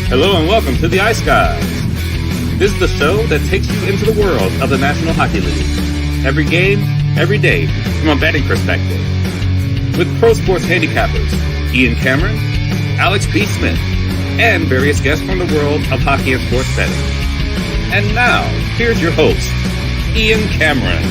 Hello and welcome to the Ice Guys. This is the show that takes you into the world of the National Hockey League. Every game, every day, from a betting perspective. With pro sports handicappers, Ian Cameron, Alex P. Smith, and various guests from the world of hockey and sports betting. And now, here's your host, Ian Cameron.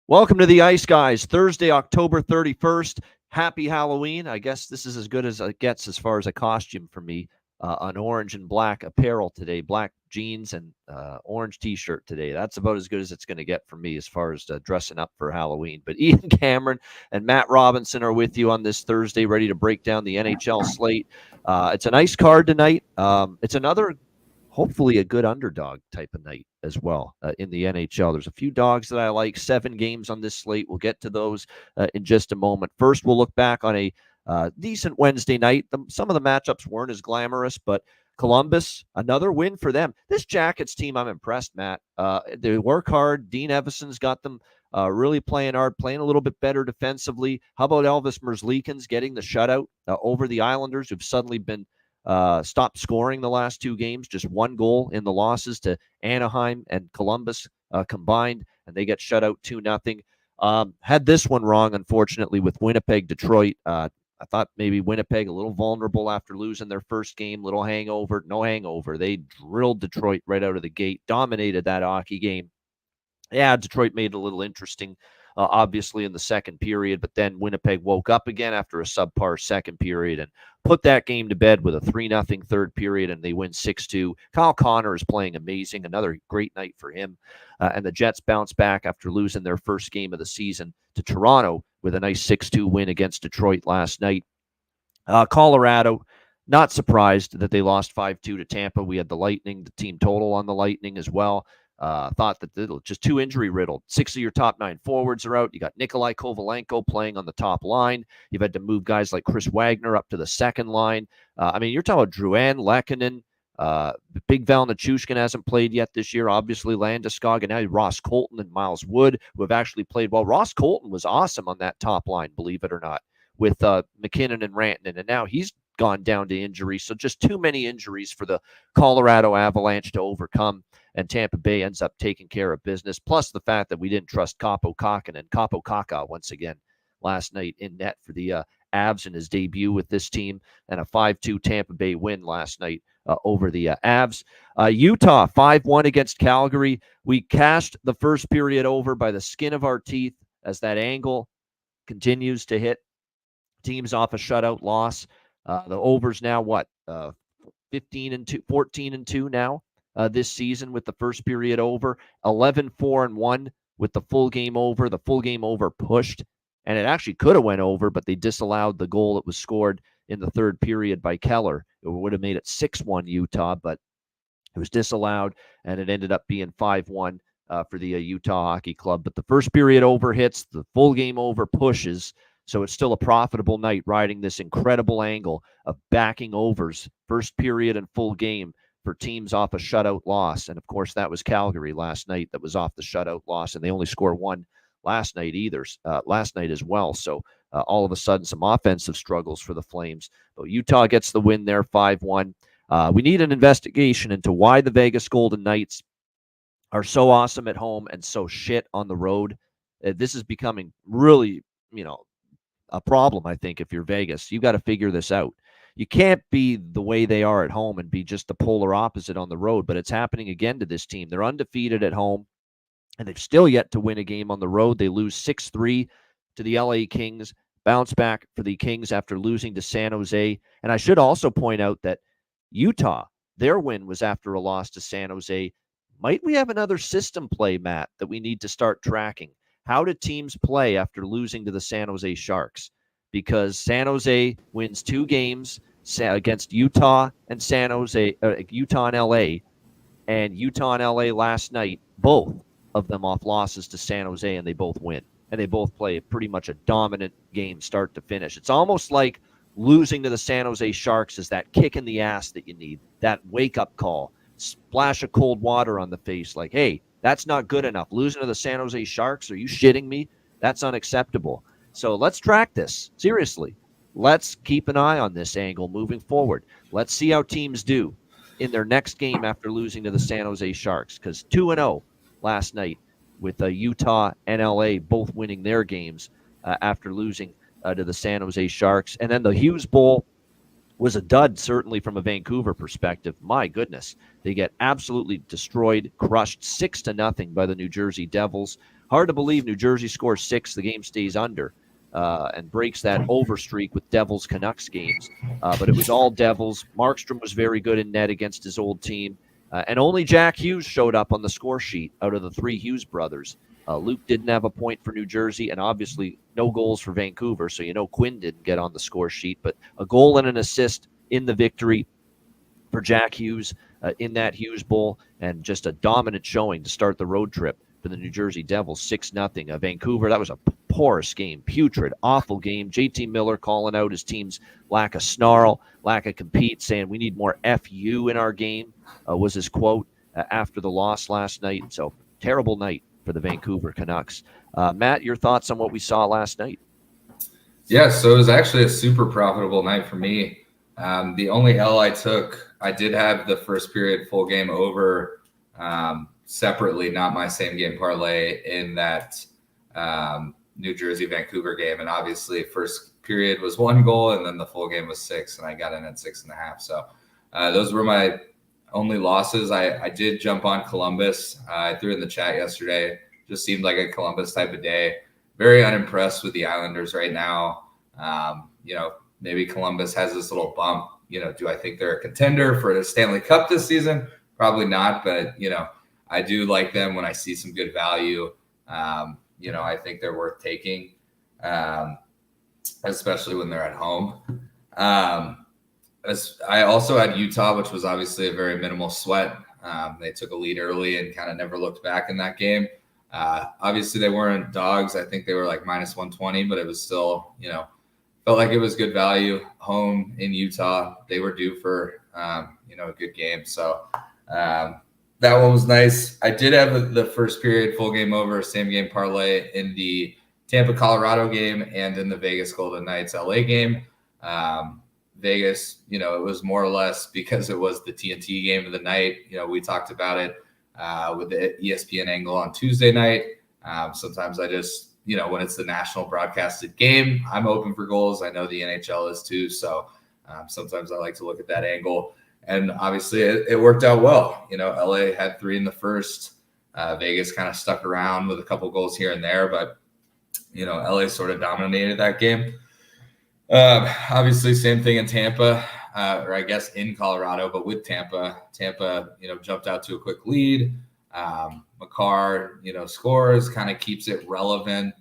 Welcome to the Ice Guys, Thursday, October 31st. Happy Halloween. I guess this is as good as it gets as far as a costume for me. An orange and black apparel today, black jeans and orange t-shirt today. That's about as good as it's going to get for me as far as dressing up for Halloween. But Ian Cameron and Matt Robinson are with you on this Thursday, ready to break down the NHL slate. It's a nice card tonight. It's another, hopefully a good underdog type of night as well in the NHL. There's a few dogs that I like, 7 games on this slate. We'll get to those in just a moment. First, we'll look back on a decent Wednesday night. Some of the matchups weren't as glamorous, but Columbus, another win for them. This Jackets team, I'm impressed, Matt. They work hard. Dean Evason's got them really playing hard, playing a little bit better defensively. How about Elvis Merzlikins getting the shutout over the Islanders, who've suddenly been stopped scoring the last 2 games, just 1 goal in the losses to Anaheim and Columbus combined, and they get shut out 2-0. Had this one wrong, unfortunately, with Winnipeg, Detroit. I thought maybe Winnipeg a little vulnerable after losing their first game, little hangover. No hangover. They drilled Detroit right out of the gate, dominated that hockey game. Yeah, Detroit made it a little interesting, obviously, in the second period, but then Winnipeg woke up again after a subpar second period and put that game to bed with a 3-0 third period, and they win 6-2. Kyle Connor is playing amazing. Another great night for him. And the Jets bounce back after losing their first game of the season to Toronto with a nice 6-2 win against Detroit last night. Colorado, not surprised that they lost 5-2 to Tampa. We had the Lightning, the team total on the Lightning as well. Thought that it'll just too injury riddled. 6 of your top 9 forwards are out. You got Nikolai Kovalenko playing on the top line. You've had to move guys like Chris Wagner up to the second line. You're talking about Drouin, Lehkonen, Big Val Nichushkin hasn't played yet this year. Obviously, Landeskog, and now Ross Colton and Miles Wood, who have actually played well. Ross Colton was awesome on that top line, believe it or not, with McKinnon and Rantanen, and now he's gone down to injury. So just too many injuries for the Colorado Avalanche to overcome, and Tampa Bay ends up taking care of business. Plus the fact that we didn't trust Kaapo Kakko once again last night in net for the Avs in his debut with this team, and a 5-2 Tampa Bay win last night over the Avs. Utah 5-1 against Calgary. We cashed the first period over by the skin of our teeth as that angle continues to hit teams off a shutout loss. The over's now 14-2 now this season with the first period over. 11-4-1 with the full game over. The full game over pushed, and it actually could have went over, but they disallowed the goal that was scored in the third period by Keller. It would have made it 6-1 Utah, but it was disallowed, and it ended up being 5-1 for the Utah Hockey Club. But the first period over hits, the full game over pushes, so it's still a profitable night riding this incredible angle of backing overs, first period and full game for teams off a shutout loss. And, of course, that was Calgary last night that was off the shutout loss, and they only scored 1 last night as well. So all of a sudden, some offensive struggles for the Flames. But Utah gets the win there, 5-1. We need an investigation into why the Vegas Golden Knights are so awesome at home and so shit on the road. This is becoming really, a problem, I think, if you're Vegas. You got to figure this out. You can't be the way they are at home and be just the polar opposite on the road, but it's happening again to this team. They're undefeated at home, and they've still yet to win a game on the road. They lose 6-3 to the LA Kings, bounce back for the Kings after losing to San Jose. And I should also point out that Utah, their win was after a loss to San Jose. Might we have another system play, Matt, that we need to start tracking? How do teams play after losing to the San Jose Sharks? Because San Jose wins 2 games against Utah and Utah and LA, and Utah and LA last night, both of them off losses to San Jose, and they both win. And they both play pretty much a dominant game start to finish. It's almost like losing to the San Jose Sharks is that kick in the ass that you need, that wake-up call, splash of cold water on the face, like, hey, that's not good enough. Losing to the San Jose Sharks, are you shitting me? That's unacceptable. So let's track this seriously. Let's keep an eye on this angle moving forward. Let's see how teams do in their next game after losing to the San Jose Sharks, because 2-0 last night with Utah and LA both winning their games after losing to the San Jose Sharks. And then the Hughes Bowl was a dud, certainly from a Vancouver perspective. My goodness, they get absolutely destroyed, crushed 6-0 by the New Jersey Devils. Hard to believe New Jersey scores 6, the game stays under, and breaks that over streak with Devils Canucks games. But it was all Devils. Markstrom was very good in net against his old team. And only Jack Hughes showed up on the score sheet out of the 3 Hughes brothers. Luke didn't have a point for New Jersey, and obviously no goals for Vancouver, so Quinn didn't get on the score sheet. But a goal and an assist in the victory for Jack Hughes in that Hughes Bowl, and just a dominant showing to start the road trip for the New Jersey Devils, 6-0. Vancouver, that was a porous game, putrid, awful game. JT Miller calling out his team's lack of snarl, lack of compete, saying we need more FU in our game, was his quote after the loss last night. So terrible night for the Vancouver Canucks. Matt, your thoughts on what we saw last night? Yeah, so it was actually a super profitable night for me. The only L I took, I did have the first period full game over separately, not my same game parlay, in that New Jersey Vancouver game. And obviously first period was 1 goal and then the full game was 6, and I got in at 6.5. So those were my only losses. I did jump on Columbus. I threw in the chat yesterday. Just seemed like a Columbus type of day. Very unimpressed with the Islanders right now. Maybe Columbus has this little bump. Do I think they're a contender for the Stanley Cup this season? Probably not, but I do like them when I see some good value. I think they're worth taking, especially when they're at home. I also had Utah, which was obviously a very minimal sweat. They took a lead early and kind of never looked back in that game. Obviously, they weren't dogs. I think they were like minus 120, but it was still, felt like it was good value. Home in Utah, they were due for, a good game. So that one was nice. I did have the first period full game over, same game parlay in the Tampa, Colorado game and in the Vegas Golden Knights LA game. Vegas, it was more or less because it was the TNT game of the night. We talked about it with the ESPN angle on Tuesday night. Sometimes I just, when it's the national broadcasted game, I'm open for goals. I know the NHL is too. So sometimes I like to look at that angle. And obviously it worked out well. LA had 3 in the first. Vegas kind of stuck around with a couple goals here and there, but, LA sort of dominated that game. Obviously same thing in Tampa, or I guess in Colorado, but with Tampa, jumped out to a quick lead. Makar, scores, kind of keeps it relevant,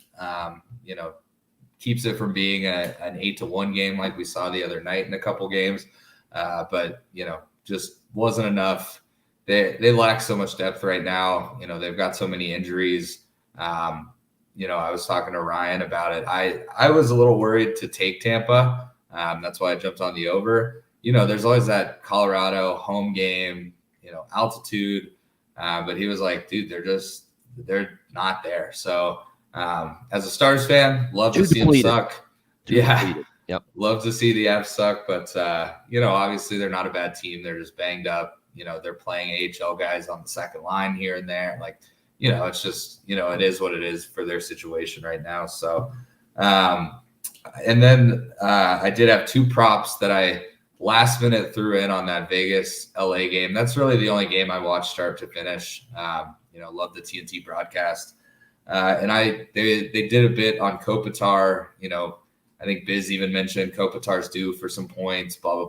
keeps it from being an 8-1 game like we saw the other night in a couple games. But, just wasn't enough. They lack so much depth right now. They've got so many injuries. I was talking to Ryan about it. I was a little worried to take Tampa. That's why I jumped on the over. There's always that Colorado home game, altitude. But he was like, dude, they're not there. So as a Stars fan, love to see them suck. Yep. Love to see the Avs suck. But, obviously they're not a bad team. They're just banged up. They're playing AHL guys on the second line here and there. It's just, it is what it is for their situation right now. So, and then I did have 2 props that I last minute threw in on that Vegas LA game. That's really the only game I watched start to finish. Love the TNT broadcast. And they did a bit on Kopitar. I think Biz even mentioned Kopitar's due for some points, blah, blah,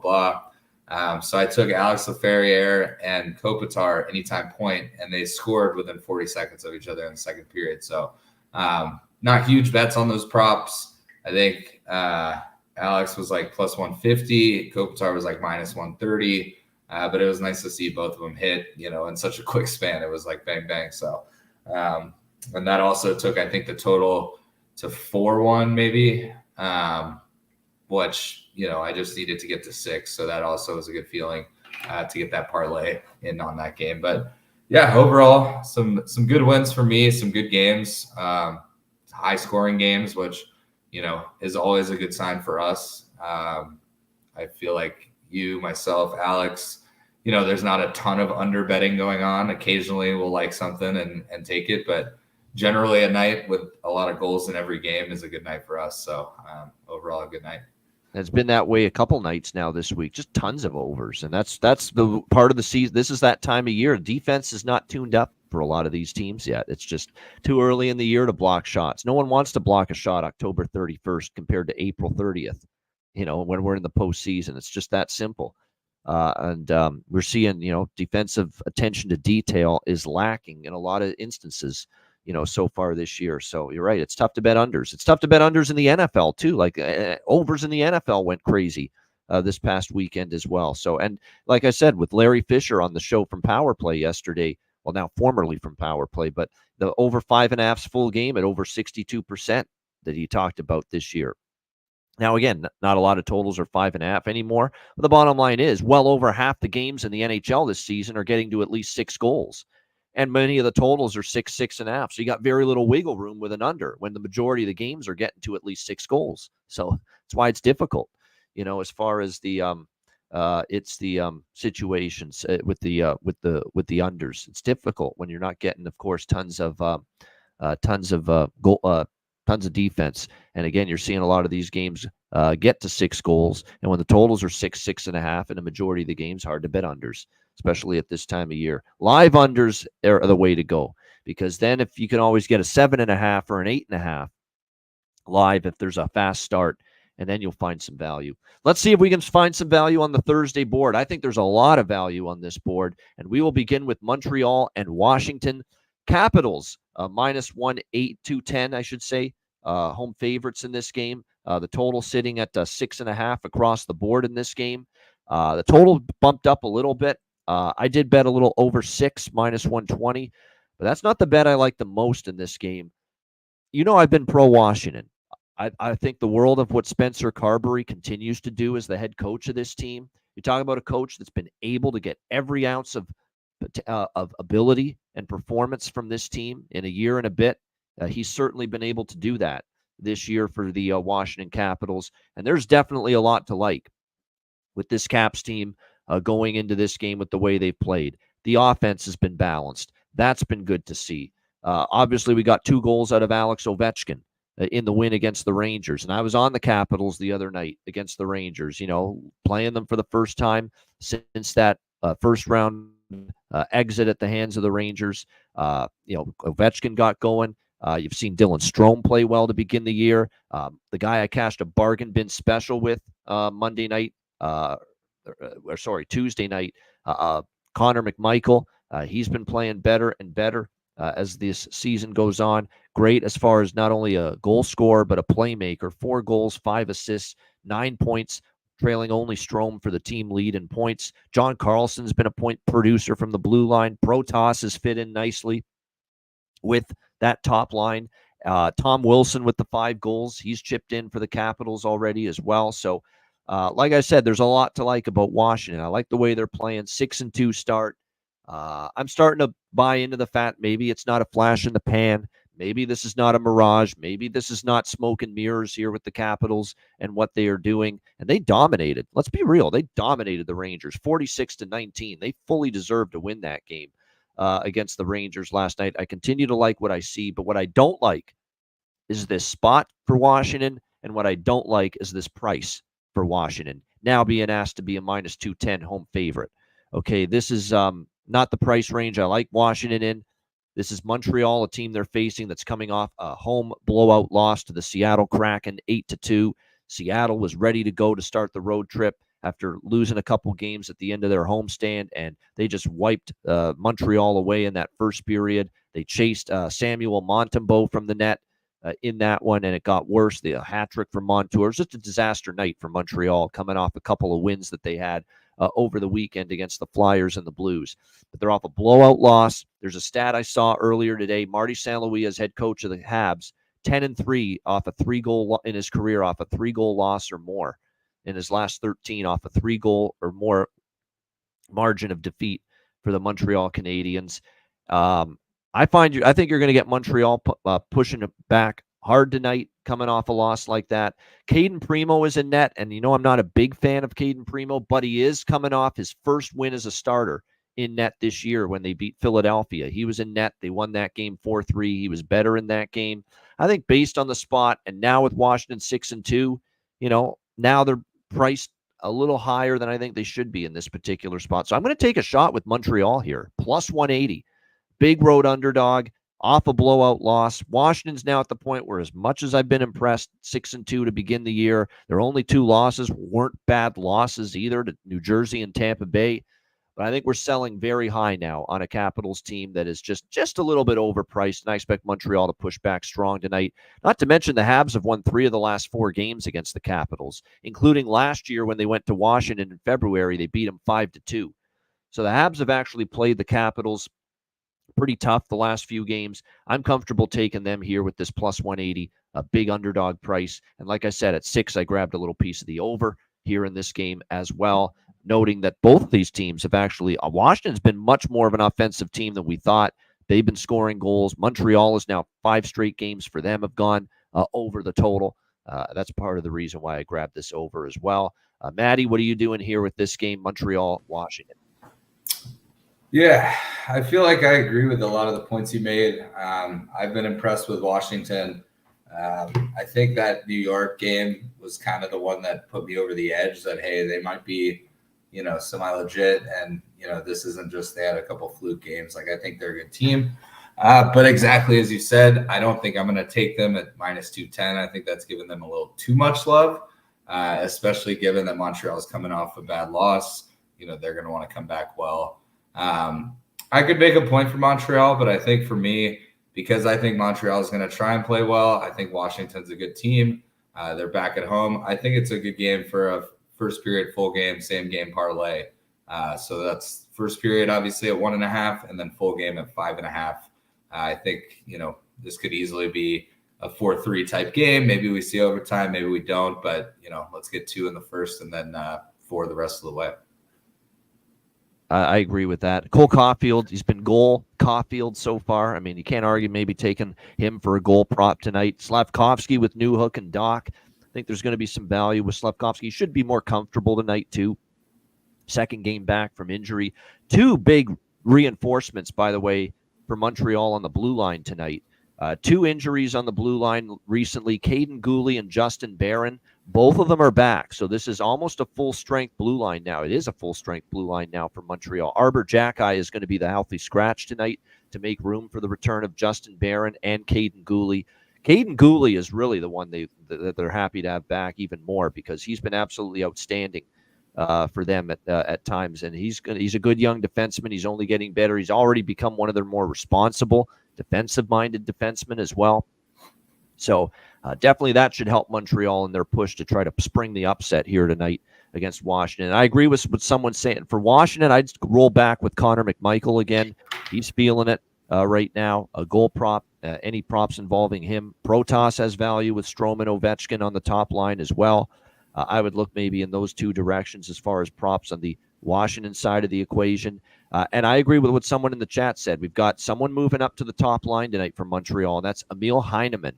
blah. So I took Alex Laferriere and Kopitar anytime point, and they scored within 40 seconds of each other in the second period. So not huge bets on those props. I think Alex was like plus 150. Kopitar was like minus 130. But it was nice to see both of them hit, in such a quick span. It was like bang, bang. So, and that also took, I think, the total to 4-1 maybe, which, I just needed to get to 6. So that also was a good feeling to get that parlay in on that game. But yeah, overall, some good wins for me, some good games, high scoring games, which, is always a good sign for us. I feel like you, myself, Alex, there's not a ton of under betting going on. Occasionally we'll like something and take it, but generally a night with a lot of goals in every game is a good night for us. So overall, a good night. It's been that way a couple nights now this week, just tons of overs. And that's the part of the season. This is that time of year. Defense is not tuned up for a lot of these teams yet. It's just too early in the year to block shots. No one wants to block a shot October 31st compared to April 30th, when we're in the postseason. It's just that simple. And we're seeing, defensive attention to detail is lacking in a lot of instances, so far this year. So you're right. It's tough to bet unders. It's tough to bet unders in the NFL too. Like overs in the NFL went crazy this past weekend as well. So, and like I said, with Larry Fisher on the show from Power Play yesterday, well, now formerly from Power Play, but the over 5.5 full game at over 62% that he talked about this year. Now, again, not a lot of totals are 5.5 anymore. But the bottom line is well over half the games in the NHL this season are getting to at least 6 goals. And many of the totals are 6.5. So you got very little wiggle room with an under when the majority of the games are getting to at least 6 goals. So that's why it's difficult, as far as the situations with the unders. It's difficult when you're not getting, of course, tons of defense. And again, you're seeing a lot of these games get to 6 goals. And when the totals are 6.5 in a majority of the games, hard to bet unders, especially at this time of year. Live unders are the way to go, because then if you can always get a 7.5 or an 8.5 live if there's a fast start, and then you'll find some value. Let's see if we can find some value on the Thursday board. I think there's a lot of value on this board, and we will begin with Montreal and Washington. Capitals, -1, 8-2-10, I should say, home favorites in this game. The total sitting at 6.5 across the board in this game. The total bumped up a little bit. I did bet a little over 6, -120, but that's not the bet I like the most in this game. I've been pro Washington. I think the world of what Spencer Carberry continues to do as the head coach of this team. You talk about a coach that's been able to get every ounce of ability and performance from this team in a year and a bit. He's certainly been able to do that this year for the Washington Capitals. And there's definitely a lot to like with this Caps team going into this game with the way they've played. The offense has been balanced. That's been good to see. Obviously, we got 2 goals out of Alex Ovechkin in the win against the Rangers. And I was on the Capitals the other night against the Rangers, playing them for the first time since that first round exit at the hands of the Rangers. Ovechkin got going. You've seen Dylan Strome play well to begin the year. The guy I cashed a bargain bin special with Tuesday night, Connor McMichael. He's been playing better and better as this season goes on. Great as far as not only a goal scorer, but a playmaker. 4 goals, 5 assists, 9 points, trailing only Strome for the team lead in points. John Carlson's been a point producer from the blue line. Protas has fit in nicely with that top line. Tom Wilson with the 5 goals. He's chipped in for the Capitals already as well. So, like I said, there's a lot to like about Washington. I like the way they're playing. 6-2 start. I'm starting to buy into the fact maybe it's not a flash in the pan. Maybe this is not a mirage. Maybe this is not smoke and mirrors here with the Capitals and what they are doing. And they dominated. Let's be real. They dominated the Rangers 46-19. They fully deserved to win that game against the Rangers last night. I continue to like what I see, but what I don't like is this spot for Washington, and what I don't like is this price for Washington, now being asked to be a -210 home favorite. Okay, this is not the price range I like Washington in. This is Montreal, a team they're facing that's coming off a home blowout loss to the Seattle Kraken 8-2. Seattle was ready to go to start the road trip after losing a couple games at the end of their homestand, and they just wiped Montreal away in that first period. They chased Samuel Montembeault from the net in that one, and it got worse. The hat trick for Montour. It was just a disaster night for Montreal, coming off a couple of wins that they had over the weekend against the Flyers and the Blues. But they're off a blowout loss. There's a stat I saw earlier today. Marty St. Louis, as head coach of the Habs, 10-3 off a 3-goal in his career, off a 3-goal loss or more. In his last 13, off a 3-goal or more margin of defeat for the Montreal Canadiens. I think you're going to get Montreal pushing it back hard tonight coming off a loss like that. Caden Primo is in net, and I'm not a big fan of Caden Primo, but he is coming off his first win as a starter in net this year when they beat Philadelphia. He was in net. They won that game 4-3. He was better in that game. I think based on the spot, and now with Washington 6-2, now they're priced a little higher than I think they should be in this particular spot. So I'm going to take a shot with Montreal here, plus 180. Big road underdog, off a blowout loss. Washington's now at the point where, as much as I've been impressed, 6-2 to begin the year, their only 2 losses weren't bad losses either, to New Jersey and Tampa Bay. But I think we're selling very high now on a Capitals team that is just a little bit overpriced, and I expect Montreal to push back strong tonight. Not to mention the Habs have won 3 of the last 4 games against the Capitals, including last year when they went to Washington in February. They beat them 5-2. So the Habs have actually played the Capitals pretty tough the last few games. I'm comfortable taking them here with this plus 180, a big underdog price. And like I said, at 6, I grabbed a little piece of the over here in this game as well, noting that both of these teams have actually, Washington's been much more of an offensive team than we thought. They've been scoring goals. Montreal is now 5 straight games for them have gone over the total. That's part of the reason why I grabbed this over as well. Maddie, what are you doing here with this game, Montreal, Washington? Yeah, I feel like I agree with a lot of the points you made. I've been impressed with Washington. I think that New York game was kind of the one that put me over the edge that, hey, they might be, semi-legit. And, this isn't just they had a couple fluke games. Like, I think they're a good team. But exactly as you said, I don't think I'm going to take them at minus 210. I think that's given them a little too much love, especially given that Montreal is coming off a bad loss. They're going to want to come back well. I could make a point for Montreal, but I think for me, because I think Montreal is going to try and play well, I think Washington's a good team. They're back at home. I think it's a good game for a first period full game, same game parlay. So that's first period, obviously at 1.5, and then full game at 5.5. I think, this could easily be a 4-3 type game. Maybe we see overtime, maybe we don't, but, let's get 2 in the first and then 4 the rest of the way. I agree with that. Cole Caulfield, he's been goal Caulfield so far. I mean, you can't argue maybe taking him for a goal prop tonight. Slavkovsky with Newhook and Doc. I think there's going to be some value with Slavkovsky. He should be more comfortable tonight, too. Second game back from injury. 2 big reinforcements, by the way, for Montreal on the blue line tonight. 2 injuries on the blue line recently. Caden Gooley and Justin Barron. Both of them are back. So this is almost a full-strength blue line now. It is a full-strength blue line now for Montreal. Arbor Jacki is going to be the healthy scratch tonight to make room for the return of Justin Barron and Caden Gooley. Caden Gooley is really the one that they're happy to have back even more, because he's been absolutely outstanding for them at times. And he's a good young defenseman. He's only getting better. He's already become one of their more responsible defensive-minded defensemen as well. So definitely that should help Montreal in their push to try to spring the upset here tonight against Washington. And I agree with what someone's saying. For Washington, I'd roll back with Connor McMichael again. He's feeling it right now. A goal prop, any props involving him. Protas has value with Stroman, Ovechkin on the top line as well. I would look maybe in those 2 directions as far as props on the Washington side of the equation. And I agree with what someone in the chat said. We've got someone moving up to the top line tonight for Montreal, and that's Emil Heineman,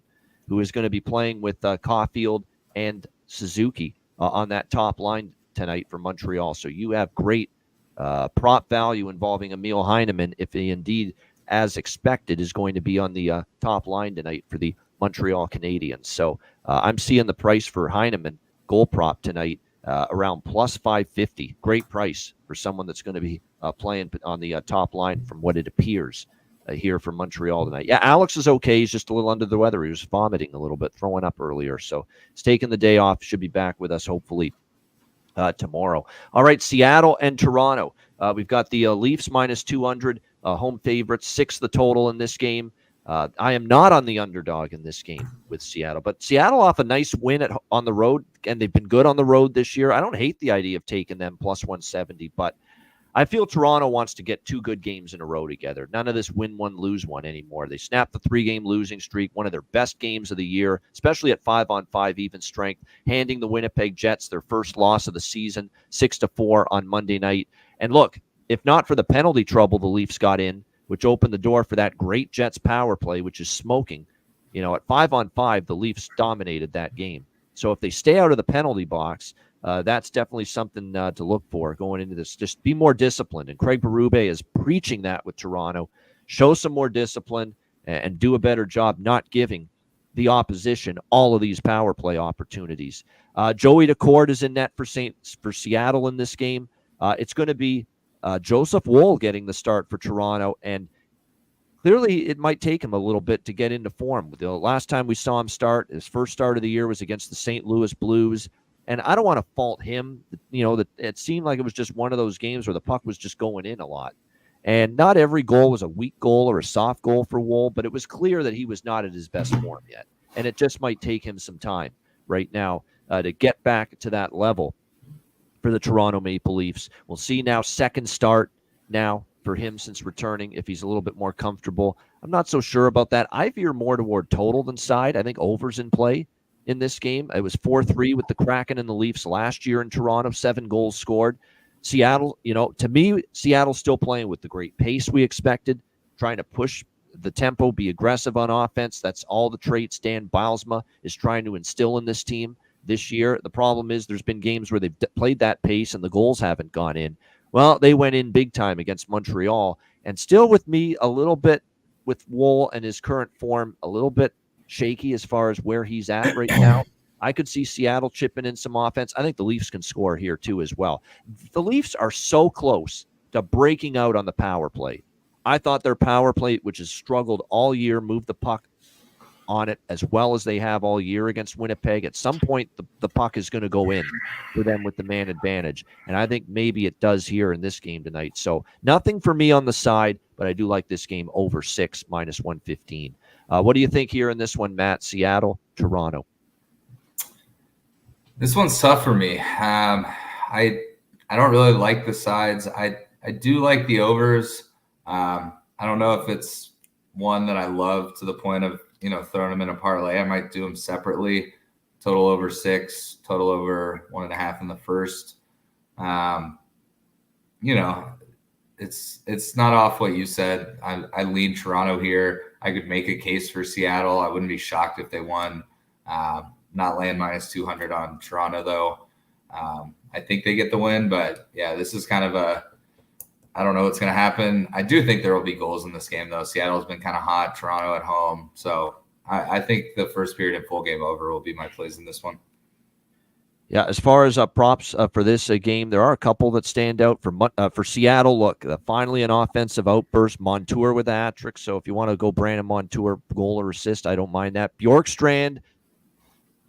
who is going to be playing with Caulfield and Suzuki on that top line tonight for Montreal. So you have great prop value involving Emil Heineman if he indeed, as expected, is going to be on the top line tonight for the Montreal Canadiens. So I'm seeing the price for Heineman goal prop tonight around plus 550. Great price for someone that's going to be playing on the top line from what it appears here for Montreal tonight. Yeah, Alex is okay. He's just a little under the weather. He was vomiting a little bit, throwing up earlier. So he's taking the day off. Should be back with us hopefully tomorrow. All right, Seattle and Toronto. We've got the Leafs minus 200, home favorites, 6 the total in this game. I am not on the underdog in this game with Seattle, but Seattle off a nice win on the road, and they've been good on the road this year. I don't hate the idea of taking them plus 170, but I feel Toronto wants to get 2 good games in a row together. None of this win one, lose one anymore. They snapped the 3-game losing streak, one of their best games of the year, especially at 5-on-5 even strength, handing the Winnipeg Jets their first loss of the season, 6-4 on Monday night. And look, if not for the penalty trouble the Leafs got in, which opened the door for that great Jets power play, which is smoking, At 5-on-5, the Leafs dominated that game. So if they stay out of the penalty box, that's definitely something to look for going into this. Just be more disciplined. And Craig Berube is preaching that with Toronto. Show some more discipline and do a better job not giving the opposition all of these power play opportunities. Joey Decord is in net for Seattle in this game. It's going to be Joseph Woll getting the start for Toronto, and clearly it might take him a little bit to get into form. The last time we saw him start, his first start of the year was against the St. Louis Blues, and I don't want to fault him. That it seemed like it was just one of those games where the puck was just going in a lot. And not every goal was a weak goal or a soft goal for Woll, but it was clear that he was not at his best form yet. And it just might take him some time right now to get back to that level for the Toronto Maple Leafs. We'll see now second start now for him since returning, if he's a little bit more comfortable. I'm not so sure about that. I veer more toward total than side. I think over's in play in this game. It was 4-3 with the Kraken and the Leafs last year in Toronto, 7 goals scored. Seattle, to me, Seattle's still playing with the great pace we expected, trying to push the tempo, be aggressive on offense. That's all the traits Dan Bylsma is trying to instill in this team this year. The problem is there's been games where they've played that pace and the goals haven't gone in. Well, they went in big time against Montreal, and still with me a little bit with Woll and his current form, a little bit shaky as far as where he's at right now. I could see Seattle chipping in some offense. I think the Leafs can score here too as well. The Leafs are so close to breaking out on the power play. I thought their power play, which has struggled all year, moved the puck on it as well as they have all year against Winnipeg. At some point, the puck is going to go in for them with the man advantage. And I think maybe it does here in this game tonight. So nothing for me on the side, but I do like this game over 6 minus 115. What do you think here in this one, Matt? Seattle, Toronto? This one's tough for me. I don't really like the sides. I do like the overs. I don't know if it's one that I love to the point of throwing them in a parlay. I might do them separately. Total over 6, total over 1.5 in the first. It's not off what you said. I lean Toronto here. I could make a case for Seattle. I wouldn't be shocked if they won. Not laying minus 200 on Toronto, though. I think they get the win, but yeah, this is kind of I don't know what's going to happen. I do think there will be goals in this game, though. Seattle's been kind of hot, Toronto at home. So I think the first period and full game over will be my plays in this one. Yeah, as far as props for this game, there are a couple that stand out for Seattle. Look, finally an offensive outburst. Montour with a hat trick. So if you want to go Brandon Montour, goal or assist, I don't mind that. Bjorkstrand,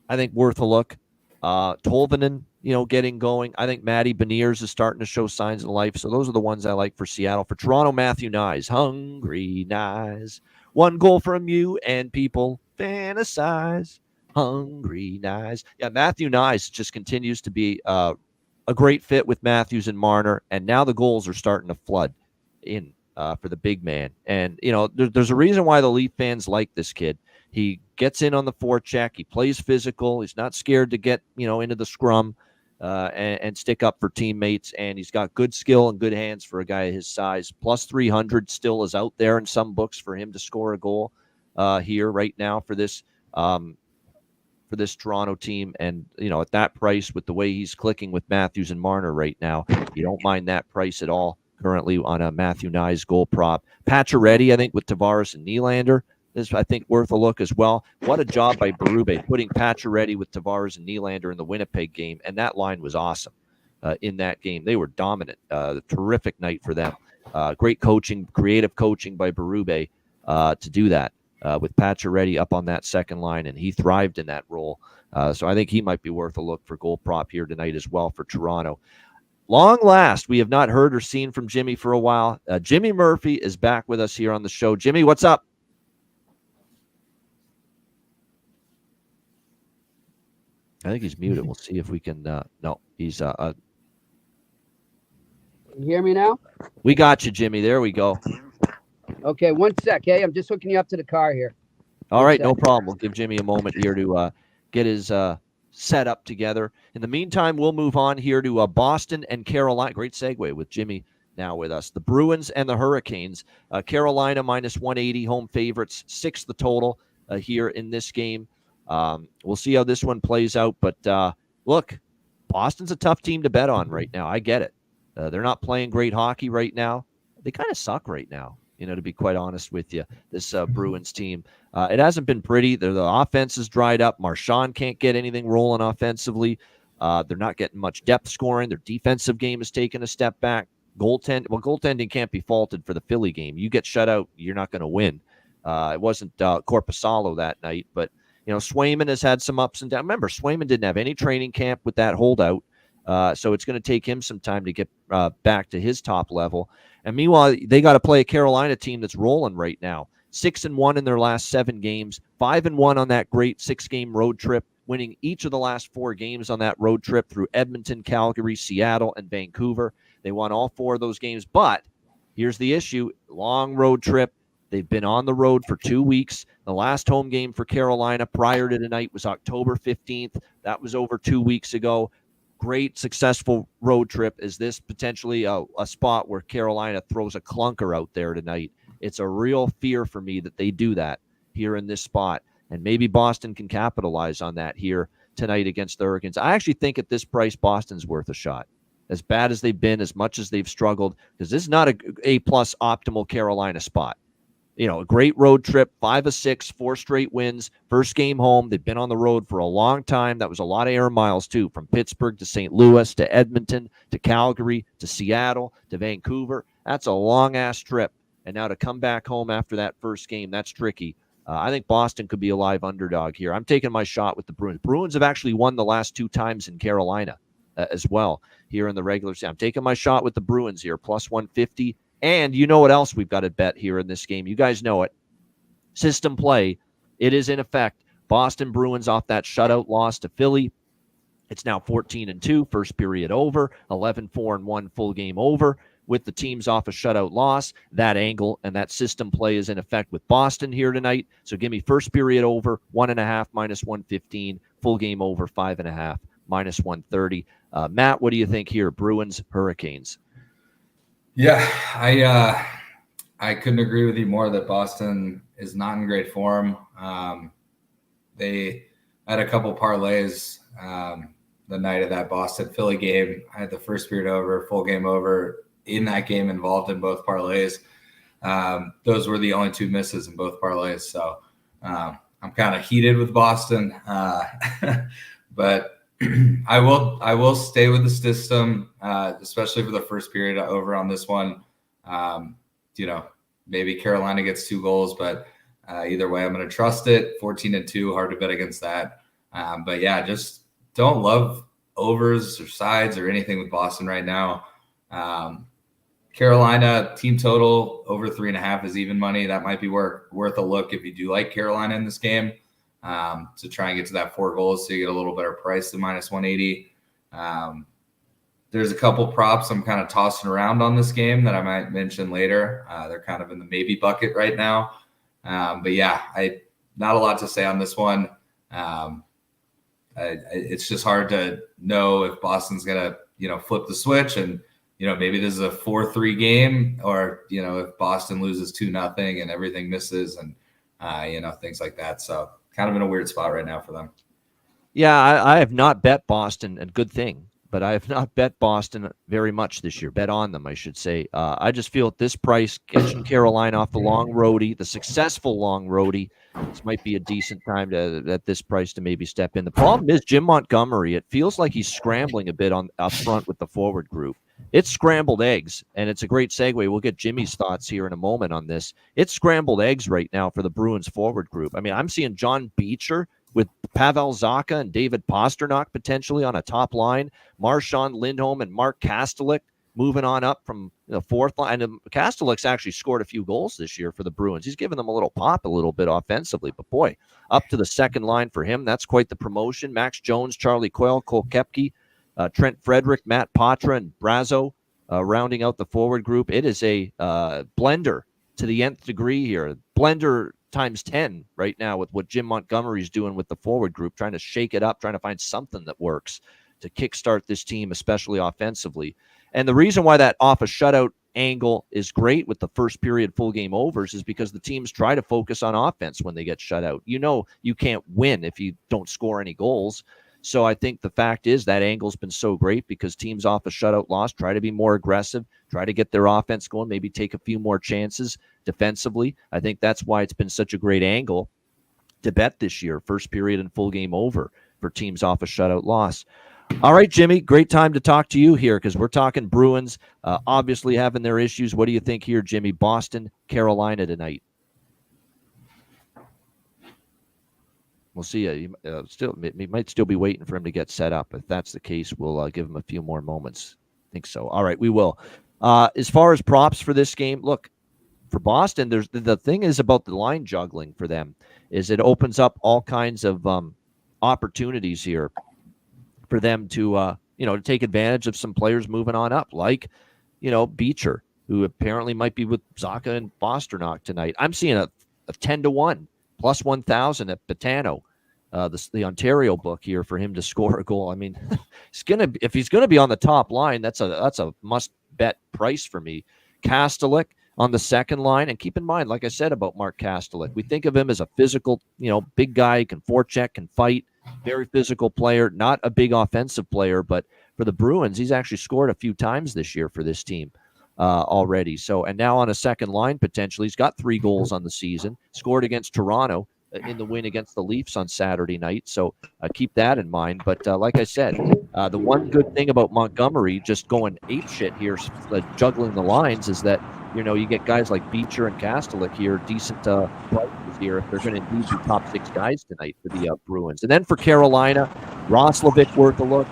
I think worth a look. Tolvanen, getting going. I think Matty Beniers is starting to show signs of life. So those are the ones I like for Seattle. For Toronto, Matthew Nyes. Hungry Nyes. 1 goal from you and people fantasize. Hungry Nyes. Yeah, Matthew Nyes just continues to be a great fit with Matthews and Marner. And now the goals are starting to flood in for the big man. And, there's a reason why the Leaf fans like this kid. He gets in on the forecheck. He plays physical. He's not scared to get, into the scrum and stick up for teammates. And he's got good skill and good hands for a guy his size. Plus 300 still is out there in some books for him to score a goal here right now for this Toronto team. And, at that price with the way he's clicking with Matthews and Marner right now, you don't mind that price at all currently on a Matthew Nyes goal prop. Pacioretty, I think, with Tavares and Nylander is, I think, worth a look as well. What a job by Berube putting Pacioretty with Tavares and Nylander in the Winnipeg game, and that line was awesome in that game. They were dominant. Terrific night for them. Great coaching, creative coaching by Berube to do that with Pacioretty up on that second line, and he thrived in that role. So I think he might be worth a look for goal prop here tonight as well for Toronto. Long last, we have not heard or seen from Jimmy for a while. Jimmy Murphy is back with us here on the show. Jimmy, what's up? I think he's muted. We'll see if we can. No, he's. Can you hear me now? We got you, Jimmy. There we go. Okay, 1 sec. Hey, I'm just hooking you up to the car here. All right, no problem. We'll give Jimmy a moment here to get his setup together. In the meantime, we'll move on here to Boston and Carolina. Great segue with Jimmy now with us. The Bruins and the Hurricanes. Carolina minus 180, home favorites, 6 the total. here in this game. We'll see how this one plays out. But look, Boston's a tough team to bet on right now. I get it. They're not playing great hockey right now. They kind of suck right now, to be quite honest with you, this Bruins team. It hasn't been pretty. The offense is dried up. Marchand can't get anything rolling offensively. They're not getting much depth scoring. Their defensive game has taken a step back. Goaltending can't be faulted for the Philly game. You get shut out, you're not going to win. It wasn't Korpisalo that night, but Swayman has had some ups and downs. Remember, Swayman didn't have any training camp with that holdout, so it's going to take him some time to get back to his top level. And meanwhile, they got to play a Carolina team that's rolling right now. 6-1 in their last 7 games, 5-1 on that great 6-game road trip, winning each of the last 4 games on that road trip through Edmonton, Calgary, Seattle, and Vancouver. They won all 4 of those games, but here's the issue. Long road trip. They've been on the road for 2 weeks. The last home game for Carolina prior to tonight was October 15th. That was over 2 weeks ago. Great, successful road trip. Is this potentially a spot where Carolina throws a clunker out there tonight? It's a real fear for me that they do that here in this spot. And maybe Boston can capitalize on that here tonight against the Hurricanes. I actually think at this price, Boston's worth a shot. As bad as they've been, as much as they've struggled, because this is not a plus optimal Carolina spot. A great road trip, 5 of 6, 4 straight wins, first game home. They've been on the road for a long time. That was a lot of air miles, too, from Pittsburgh to St. Louis to Edmonton to Calgary to Seattle to Vancouver. That's a long-ass trip. And now to come back home after that first game, that's tricky. I think Boston could be a live underdog here. I'm taking my shot with the Bruins. Bruins have actually won the last 2 times in Carolina as well here in the regular season. I'm taking my shot with the Bruins here, plus 150. And you know what else we've got to bet here in this game? You guys know it. System play. It is in effect. Boston Bruins off that shutout loss to Philly. It's now 14-2, first period over, 11-4-1 full game over with the teams off a shutout loss. That angle and that system play is in effect with Boston here tonight. So give me first period over, 1.5 minus 115, full game over, 5.5 minus 130. Matt, what do you think here? Bruins, Hurricanes. Yeah, I couldn't agree with you more that Boston is not in great form. They had a couple parlays the night of that Boston-Philly game. I had the first period over, full game over in that game, involved in both parlays. Those were the only 2 misses in both parlays. So I'm kind of heated with Boston, but I will stay with the system, especially for the first period over on this one. Maybe Carolina gets 2 goals, but either way, I'm going to trust it. 14-2, hard to bet against that. But yeah, just don't love overs or sides or anything with Boston right now. Carolina team total over 3.5 is even money. That might be worth a look if you do like Carolina in this game. To try and get to that 4 goals so you get a little better price than minus 180. There's a couple props I'm kind of tossing around on this game that I might mention later. They're kind of in the maybe bucket right now. But yeah, not a lot to say on this one. It's just hard to know if Boston's going to, flip the switch and, maybe this is a 4-3 game, or, if Boston loses 2-0 and everything misses and, things like that. So kind of in a weird spot right now for them. Yeah, I have not bet Boston, and good thing, but I have not bet Boston very much this year. Bet on them, I should say. I just feel at this price, catching Carolina off the long roadie, the successful long roadie, this might be a decent time at this price to maybe step in. The problem is Jim Montgomery. It feels like he's scrambling a bit up front with the forward group. It's scrambled eggs, and it's a great segue. We'll get Jimmy's thoughts here in a moment on this. It's scrambled eggs right now for the Bruins forward group. I mean, I'm seeing John Beecher with Pavel Zacha and David Pastrnak potentially on a top line. Marchand Lindholm and Mark Kastelik moving on up from the 4th line. And Kastelik's actually scored a few goals this year for the Bruins. He's given them a little pop a little bit offensively. But, boy, up to the 2nd line for him. That's quite the promotion. Max Jones, Charlie Coyle, Cole Koepke, Trent Frederick, Matt Patra, and Brazo rounding out the forward group. It is a blender to the nth degree here. Blender times 10 right now with what Jim Montgomery's doing with the forward group, trying to shake it up, trying to find something that works to kickstart this team, especially offensively. And the reason why that off a shutout angle is great with the first period full game overs is because the teams try to focus on offense when they get shut out. You know, you can't win if you don't score any goals. So I think the fact is that angle's been so great because teams off a shutout loss try to be more aggressive, try to get their offense going, maybe take a few more chances defensively. I think that's why it's been such a great angle to bet this year, first period and full game over for teams off a shutout loss. All right, Jimmy, great time to talk to you here because we're talking Bruins, obviously having their issues. What do you think here, Jimmy? Boston, Carolina tonight. We'll see. You might still be waiting for him to get set up. If that's the case, we'll give him a few more moments. I think so. All right, we will. As far as props for this game, look, for Boston, there's the thing is about the line juggling for them is it opens up all kinds of opportunities here for them to to take advantage of some players moving on up, like Beecher, who apparently might be with Zacha and Pastrnak tonight. I'm seeing a 10-1 plus 1,000 at Betano, the Ontario book here for him to score a goal. I mean, if he's gonna be on the top line, that's a must bet price for me. Kastelik on the second line, and keep in mind, like I said about Mark Kastelik, we think of him as a physical, big guy, can forecheck, can fight, very physical player, not a big offensive player, but for the Bruins, he's actually scored a few times this year for this team already. So, and now on a second line, potentially, he's got 3 goals on the season, scored against Toronto in the win against the Leafs on Saturday night. So keep that in mind. But like I said, the one good thing about Montgomery just going apeshit here, juggling the lines, is that you get guys like Beecher and Kastelik here, decent prices here if they're going to indeed be top 6 guys tonight for the Bruins. And then for Carolina, Roslovic worth a look.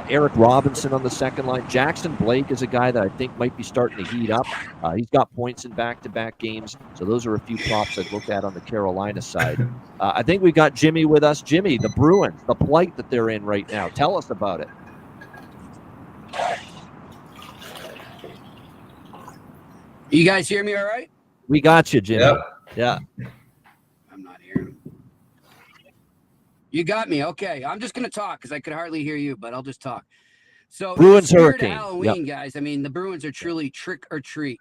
Eric Robinson on the second line. Jackson Blake is a guy that I think might be starting to heat up. He's got points in back-to-back games, so those are a few props I'd look at on the Carolina side. I think we got Jimmy with us. Jimmy, the Bruins, the plight that they're in right now. Tell us about it. You guys hear me all right? We got you, Jimmy. Yep. Yeah. I'm not hearing. You got me. Okay. I'm just going to talk because I could hardly hear you, but I'll just talk. So Bruins spirit of Hurricane. Halloween, guys. I mean, the Bruins are truly trick or treat.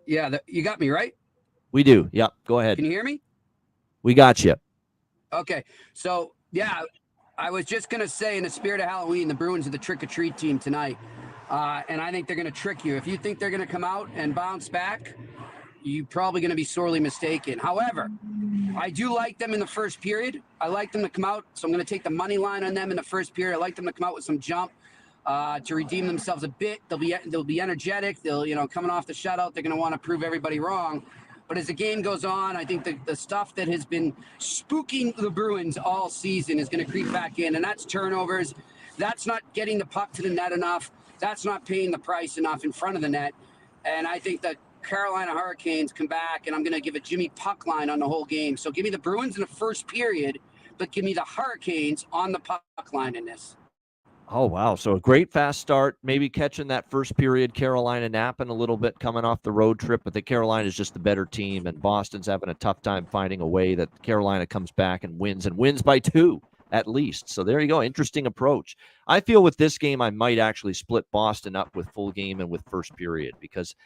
Yeah. You got me, right? We do. Yep. Go ahead. Can you hear me? We got you. Okay. So, yeah, I was just going to say in the spirit of Halloween, the Bruins are the trick or treat team tonight. And I think they're going to trick you. If you think they're going to come out and bounce back, you're probably going to be sorely mistaken. However, I do like them in the first period. I like them to come out, so I'm going to take the money line on them in the first period. I like them to come out with some jump to redeem themselves a bit. They'll be energetic. They'll coming off the shutout, they're going to want to prove everybody wrong. But as the game goes on, I think the stuff that has been spooking the Bruins all season is going to creep back in, and that's turnovers. That's not getting the puck to the net enough. That's not paying the price enough in front of the net. And I think that Carolina Hurricanes come back, and I'm going to give a Jimmy puck line on the whole game. So give me the Bruins in the first period, but give me the Hurricanes on the puck line in this. Oh, wow. So a great fast start, maybe catching that first period, Carolina napping a little bit coming off the road trip, but the Carolina is just the better team, and Boston's having a tough time finding a way that Carolina comes back and wins by 2 at least. So there you go. Interesting approach. I feel with this game, I might actually split Boston up with full game and with first period because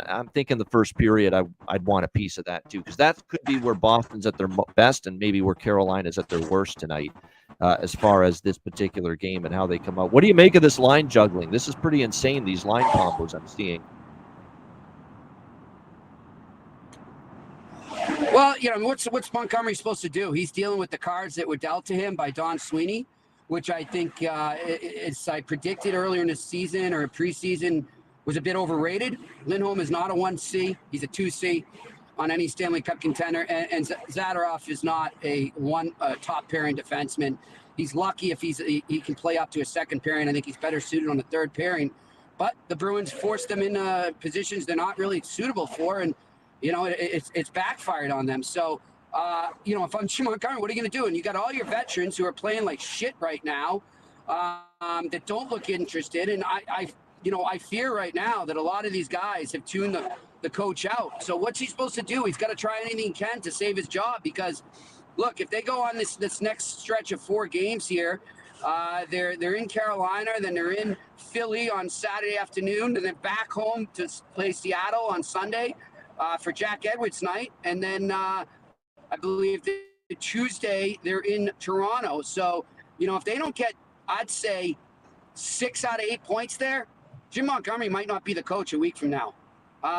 I'm thinking the first period, I'd want a piece of that too, because that could be where Boston's at their best and maybe where Carolina's at their worst tonight as far as this particular game and how they come out. What do you make of this line juggling? This is pretty insane, these line combos I'm seeing. Well, what's Montgomery supposed to do? He's dealing with the cards that were dealt to him by Don Sweeney, which I think, as I predicted earlier in the season or preseason, was a bit overrated. Lindholm is not a 1C. He's a 2C on any Stanley Cup contender. And Zadorov is not a top pairing defenseman. He's lucky if he can play up to a second pairing. I think he's better suited on the third pairing. But the Bruins forced them in positions they're not really suitable for, and it's backfired on them. So, if I'm Jim Montgomery, what are you going to do? And you got all your veterans who are playing like shit right now that don't look interested. And I fear right now that a lot of these guys have tuned the coach out. So what's he supposed to do? He's got to try anything he can to save his job because, look, if they go on this next stretch of 4 games here They're in Carolina, then they're in Philly on Saturday afternoon, and then back home to play Seattle on Sunday for Jack Edwards night, and then I believe Tuesday they're in Toronto. So if they don't get, I'd say 6 out of 8 points there, Jim Montgomery might not be the coach a week from now.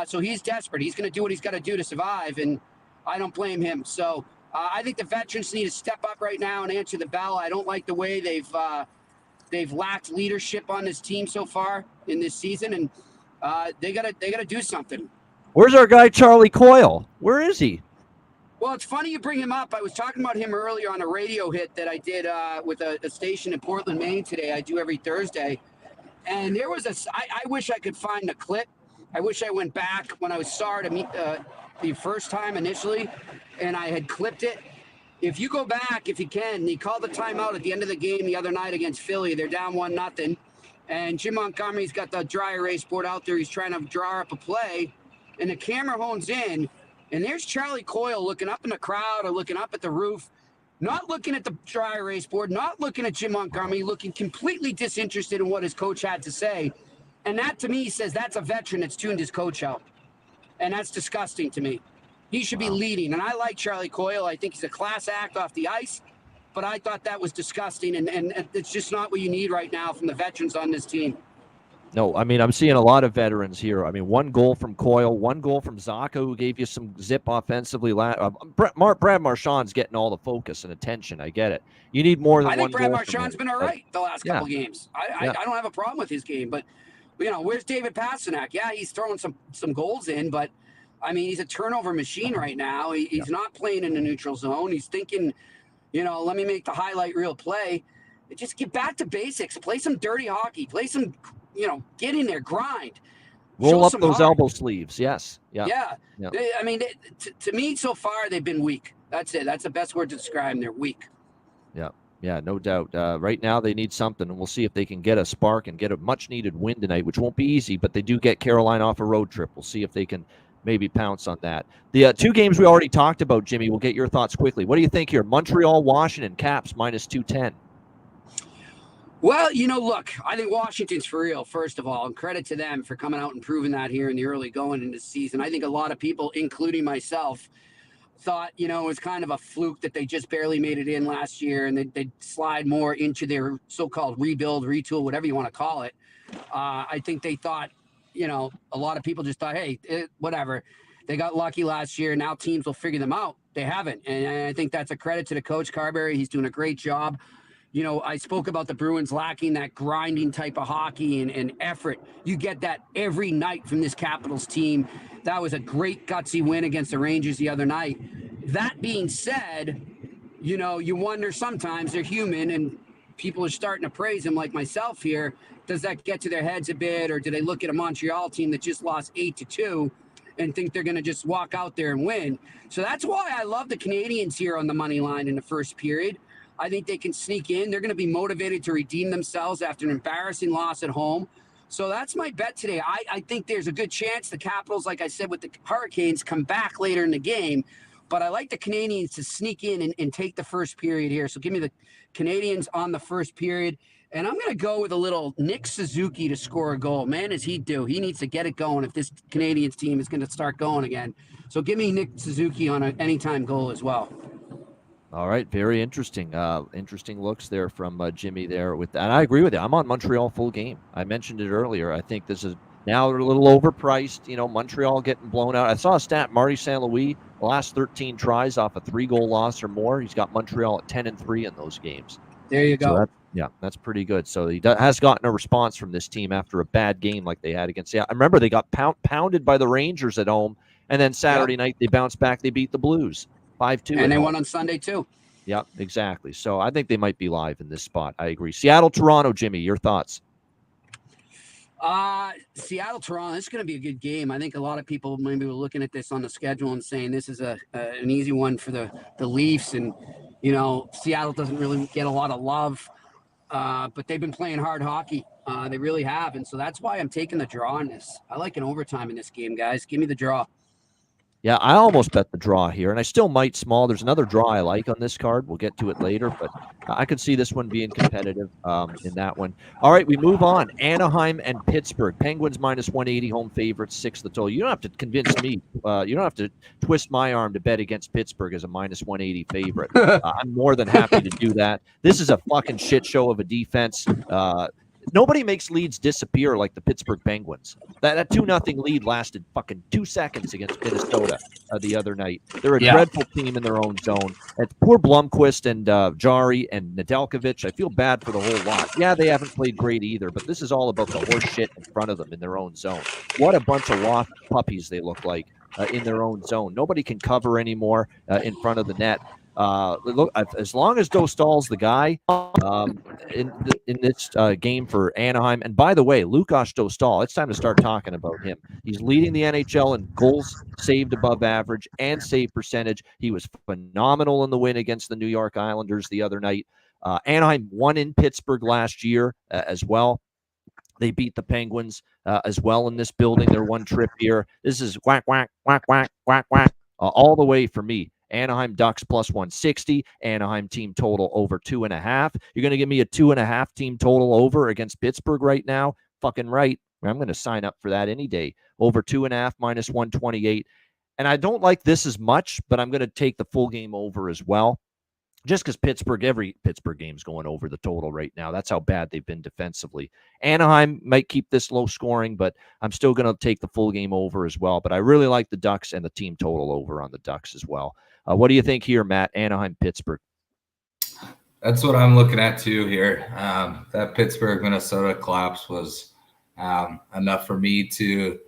So he's desperate. He's going to do what he's got to do to survive, and I don't blame him. So I think the veterans need to step up right now and answer the bell. I don't like the way they've lacked leadership on this team so far in this season, and they gotta do something. Where's our guy Charlie Coyle? Where is he? Well, it's funny you bring him up. I was talking about him earlier on a radio hit that I did with a station in Portland, Maine today. I do every Thursday. And there was I wish I could find the clip. I wish I went back when I was sorry to meet the first time initially, and I had clipped it. If you go back, if you can, he called the timeout at the end of the game the other night against Philly. They're down 1-0. And Jim Montgomery's got the dry erase board out there. He's trying to draw up a play. And the camera hones in. And there's Charlie Coyle looking up in the crowd or looking up at the roof, not looking at the dry erase board, not looking at Jim Montgomery, looking completely disinterested in what his coach had to say. And that, to me, says that's a veteran that's tuned his coach out. And that's disgusting to me. He should be leading. And I like Charlie Coyle. I think he's a class act off the ice. But I thought that was disgusting. And it's just not what you need right now from the veterans on this team. No, I mean, I'm seeing a lot of veterans here. I mean, 1 goal from Coyle, 1 goal from Zaka, who gave you some zip offensively. Brad Marchand's getting all the focus and attention. I get it. You need more than 1 goal. I think Brad Marchand's been all right the last couple of games. I don't have a problem with his game. But, where's David Pastrnak? Yeah, he's throwing some goals in, but, I mean, he's a turnover machine right now. He's not playing in the neutral zone. He's thinking, let me make the highlight reel play. Just get back to basics. Play some dirty hockey. Play some – get in there, grind. Roll up those elbow sleeves. Yes. Yeah. I mean, to me, so far, they've been weak. That's it. That's the best word to describe them. They're weak. Yeah, no doubt. Right now, they need something, and we'll see if they can get a spark and get a much-needed win tonight, which won't be easy, but they do get Carolina off a road trip. We'll see if they can maybe pounce on that. The 2 games we already talked about, Jimmy, we'll get your thoughts quickly. What do you think here? Montreal, Washington, Caps, -210. Well, look, I think Washington's for real, first of all, and credit to them for coming out and proving that here in the early going into the season. I think a lot of people, including myself, thought, it was kind of a fluke that they just barely made it in last year and they'd slide more into their so-called rebuild, retool, whatever you want to call it. I think they thought, a lot of people just thought, hey, whatever. They got lucky last year. Now teams will figure them out. They haven't. And I think that's a credit to the coach, Carberry. He's doing a great job. I spoke about the Bruins lacking that grinding type of hockey and effort. You get that every night from this Capitals team. That was a great gutsy win against the Rangers the other night. That being said, you wonder sometimes, they're human and people are starting to praise them like myself here. Does that get to their heads a bit, or do they look at a Montreal team that just lost 8-2 and think they're going to just walk out there and win? So that's why I love the Canadians here on the money line in the first period. I think they can sneak in. They're going to be motivated to redeem themselves after an embarrassing loss at home. So that's my bet today. I think there's a good chance the Capitals, like I said, with the Hurricanes, come back later in the game. But I like the Canadians to sneak in and take the first period here. So give me the Canadians on the first period. And I'm going to go with a little Nick Suzuki to score a goal. Man, does he do. He needs to get it going if this Canadians team is going to start going again. So give me Nick Suzuki on an anytime goal as well. All right, very interesting. Interesting looks there from Jimmy there with that. And I agree with you. I'm on Montreal full game. I mentioned it earlier. I think this is now they're a little overpriced. Montreal getting blown out. I saw a stat: Marty St. Louis, the last 13 tries off a 3-goal loss or more. He's got Montreal at 10-3 in those games. There you go. So that's pretty good. So he has gotten a response from this team after a bad game like they had against. Yeah, I remember they got pounded by the Rangers at home, and then Saturday night they bounced back. They beat the Blues 5-2. And they won on Sunday too. Yeah, exactly. So I think they might be live in this spot. I agree. Seattle, Toronto, Jimmy, your thoughts? Seattle, Toronto, this is going to be a good game. I think a lot of people maybe were looking at this on the schedule and saying this is an easy one for the Leafs. And, Seattle doesn't really get a lot of love, but they've been playing hard hockey. They really have. And so that's why I'm taking the draw on this. I like an overtime in this game, guys. Give me the draw. Yeah, I almost bet the draw here, and I still might small. There's another draw I like on this card. We'll get to it later, but I could see this one being competitive in that one. All right, we move on. Anaheim and Pittsburgh. Penguins minus 180, home favorites, 6 the total. You don't have to convince me. You don't have to twist my arm to bet against Pittsburgh as a minus 180 favorite. I'm more than happy to do that. This is a fucking shit show of a defense. Nobody makes leads disappear like the Pittsburgh Penguins. That 2-0 lead lasted fucking 2 seconds against Minnesota the other night. They're a dreadful team in their own zone. And poor Blomqvist and Jari and Nedeljkovic, I feel bad for the whole lot. Yeah, they haven't played great either, but this is all about the horse shit in front of them in their own zone. What a bunch of lost puppies they look like in their own zone. Nobody can cover anymore in front of the net. Look, as long as Dostal's the guy in this game for Anaheim, and by the way, Lukas Dostal, it's time to start talking about him. He's leading the NHL in goals saved above average and save percentage. He was phenomenal in the win against the New York Islanders the other night. Anaheim won in Pittsburgh last year as well. They beat the Penguins as well in this building. Their one trip here. This is whack, whack, whack, whack, whack, whack, all the way for me. Anaheim Ducks plus 160. Anaheim team total over 2.5. You're going to give me a 2.5 team total over against Pittsburgh right now? Fucking right. I'm going to sign up for that any day. Over 2.5 minus 128. And I don't like this as much, but I'm going to take the full game over as well. Just because every Pittsburgh game's going over the total right now. That's how bad they've been defensively. Anaheim might keep this low scoring, but I'm still going to take the full game over as well. But I really like the Ducks and the team total over on the Ducks as well. What do you think here, Matt? Anaheim, Pittsburgh. That's what I'm looking at too here. That Pittsburgh-Minnesota collapse was enough for me to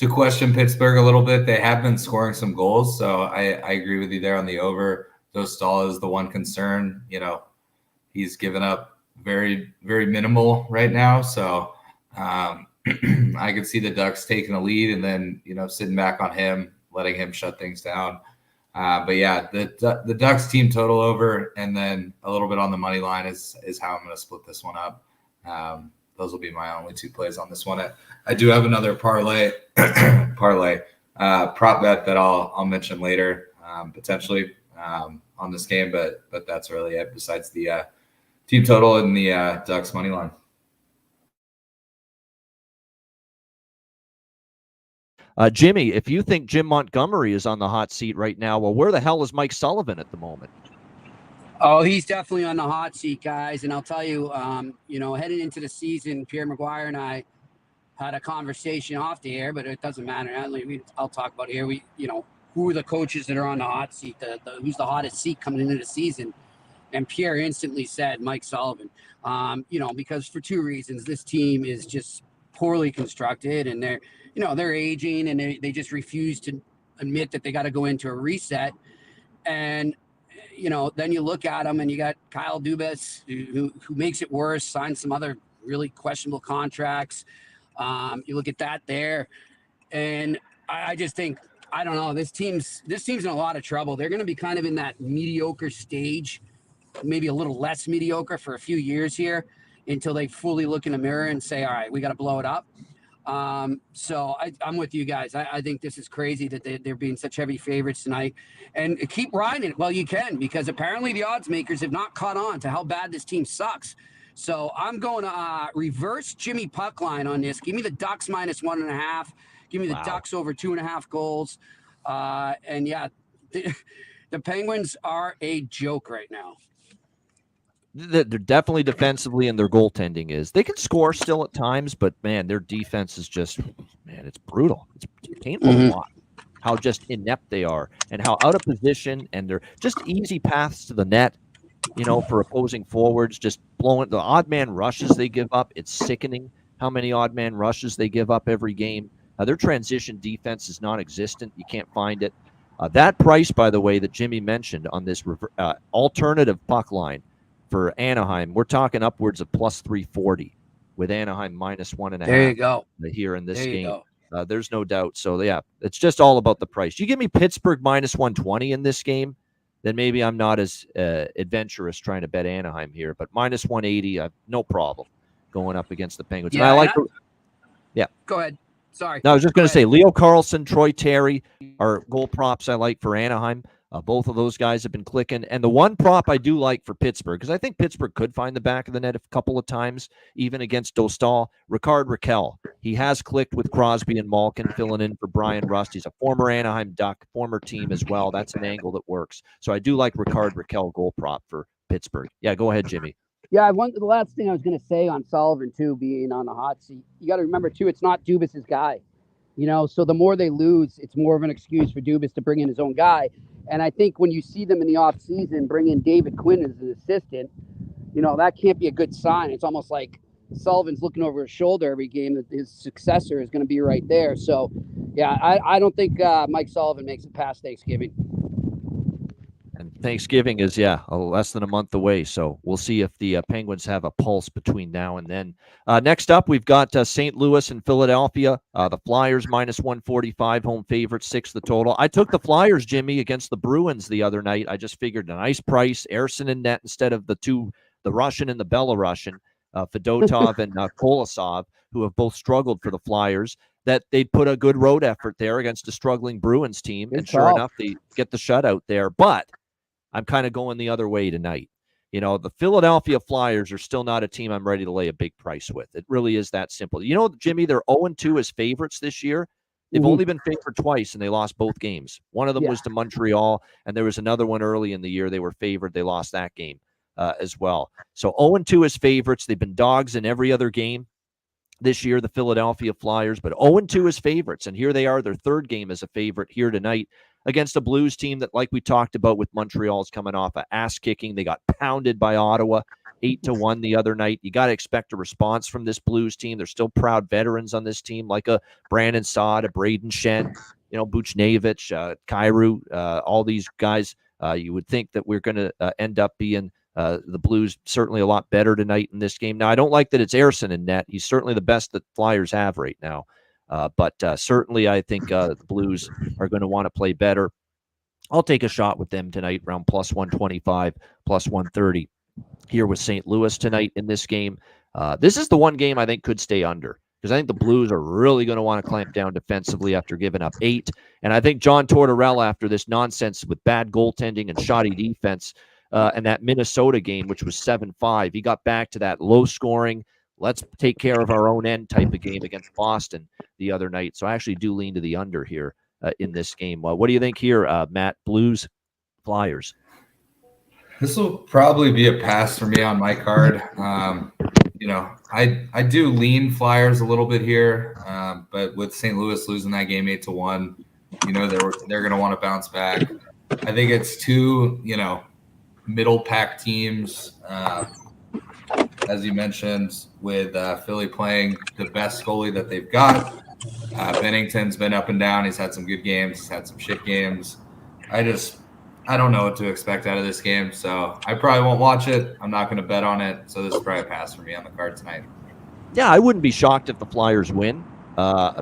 question Pittsburgh a little bit. They have been scoring some goals, so I agree with you there on the over. Dostal is the one concern. You know, he's given up very, very minimal right now. So I could see the Ducks taking a lead and then, sitting back on him, letting him shut things down. But yeah, the Ducks team total over and then a little bit on the money line is how I'm going to split this one up. Those will be my only 2 plays on this one. I do have another parlay prop bet that I'll mention later, potentially. On this game, but that's really it besides the team total and the Ducks money line. Jimmy, if you think Jim Montgomery is on the hot seat right now, well, where the hell is Mike Sullivan at the moment? Oh, he's definitely on the hot seat, guys. And I'll tell you, heading into the season, Pierre McGuire and I had a conversation off the air, but it doesn't matter. I'll talk about it here. Who are the coaches that are on the hot seat? Who's the hottest seat coming into the season? And Pierre instantly said Mike Sullivan. Because for 2 reasons. This team is just poorly constructed, and they're aging, and they just refuse to admit that they got to go into a reset. And then you look at them, and you got Kyle Dubas, who makes it worse, signed some other really questionable contracts. You look at that there, and I just think. I don't know. This team's in a lot of trouble. They're going to be kind of in that mediocre stage, maybe a little less mediocre for a few years here until they fully look in the mirror and say, all right, we got to blow it up. So I'm with you guys. I think this is crazy that they're being such heavy favorites tonight. And keep riding it while you can, because apparently the odds makers have not caught on to how bad this team sucks. So I'm going to reverse Jimmy puck line on this. Give me the Ducks minus 1.5. Give me the Ducks over 2.5 goals. And yeah, the Penguins are a joke right now. They're definitely defensively, and their goaltending is. They can score still at times, but man, their defense is just, it's brutal. It's painful to watch how just inept they are and how out of position, and they're just easy paths to the net, for opposing forwards, just blowing the odd man rushes they give up. It's sickening how many odd man rushes they give up every game. Their transition defense is non-existent. You can't find it. That price, by the way, that Jimmy mentioned on this alternative puck line for Anaheim, we're talking upwards of plus 340 with Anaheim minus 1.5. There you go. Here in this game. There's no doubt. So, yeah, it's just all about the price. You give me Pittsburgh minus 120 in this game, then maybe I'm not as adventurous trying to bet Anaheim here. But minus 180, no problem going up against the Penguins. Yeah, and I like Go ahead. Sorry. No, I was just going to say Leo Carlson, Troy Terry are goal props I like for Anaheim. Both of those guys have been clicking. And the one prop I do like for Pittsburgh, because I think Pittsburgh could find the back of the net a couple of times, even against Dostal, Ricard Raquel. He has clicked with Crosby and Malkin, filling in for Brian Rust. He's a former Anaheim Duck, former team as well. That's an angle that works. So I do like Ricard Raquel goal prop for Pittsburgh. Yeah, go ahead, Jimmy. Yeah, the last thing I was going to say on Sullivan, too, being on the hot seat, you got to remember, too, it's not Dubas's guy. So the more they lose, it's more of an excuse for Dubas to bring in his own guy. And I think when you see them in the offseason bring in David Quinn as an assistant, that can't be a good sign. It's almost like Sullivan's looking over his shoulder every game that his successor is going to be right there. So, yeah, I don't think Mike Sullivan makes it past Thanksgiving. And Thanksgiving is, less than a month away. So we'll see if the Penguins have a pulse between now and then. Next up, we've got St. Louis and Philadelphia. The Flyers minus 145, home favorites, 6 the total. I took the Flyers, Jimmy, against the Bruins the other night. I just figured a nice price, Ersson in net instead of the Russian and the Belarusian, Fedotov and Kolosov, who have both struggled for the Flyers, that they'd put a good road effort there against a struggling Bruins team. And sure enough, they get the shutout there. But I'm kind of going the other way tonight. The Philadelphia Flyers are still not a team I'm ready to lay a big price with. It really is that simple. Jimmy, they're 0-2 as favorites this year. They've only been favored twice, and they lost both games. One of them was to Montreal, and there was another one early in the year they were favored. They lost that game as well. So 0-2 as favorites. They've been dogs in every other game this year, the Philadelphia Flyers, but 0-2 as favorites. And here they are, their third game as a favorite here tonight against a Blues team that, like we talked about with Montreal's coming off an ass kicking. They got pounded by Ottawa 8-1 the other night. You got to expect a response from this Blues team. They're still proud veterans on this team, like a Brandon Saad, a Braden Shen, Buchnevich, Kyrou, all these guys. You would think that we're going to end up being the Blues certainly a lot better tonight in this game. Now, I don't like that it's Ersson in net. He's certainly the best that Flyers have right now. But certainly I think the Blues are going to want to play better. I'll take a shot with them tonight around plus 125, plus 130 here with St. Louis tonight in this game. This is the one game I think could stay under, because I think the Blues are really going to want to clamp down defensively after giving up 8. And I think John Tortorella, after this nonsense with bad goaltending and shoddy defense, and that Minnesota game, which was 7-5, he got back to that low-scoring, let's take care of our own end type of game against Boston the other night. So I actually do lean to the under here in this game. What do you think here, Matt? Blues, Flyers? This will probably be a pass for me on my card. I do lean Flyers a little bit here, but with St. Louis losing that game 8-1, they're going to want to bounce back. I think it's two, middle pack teams, as you mentioned, with Philly playing the best goalie that they've got. Bennington's been up and down. He's had some good games. He's had some shit games. I don't know what to expect out of this game, so I probably won't watch it. I'm not going to bet on it, so this is probably a pass for me on the card tonight. Yeah, I wouldn't be shocked if the Flyers win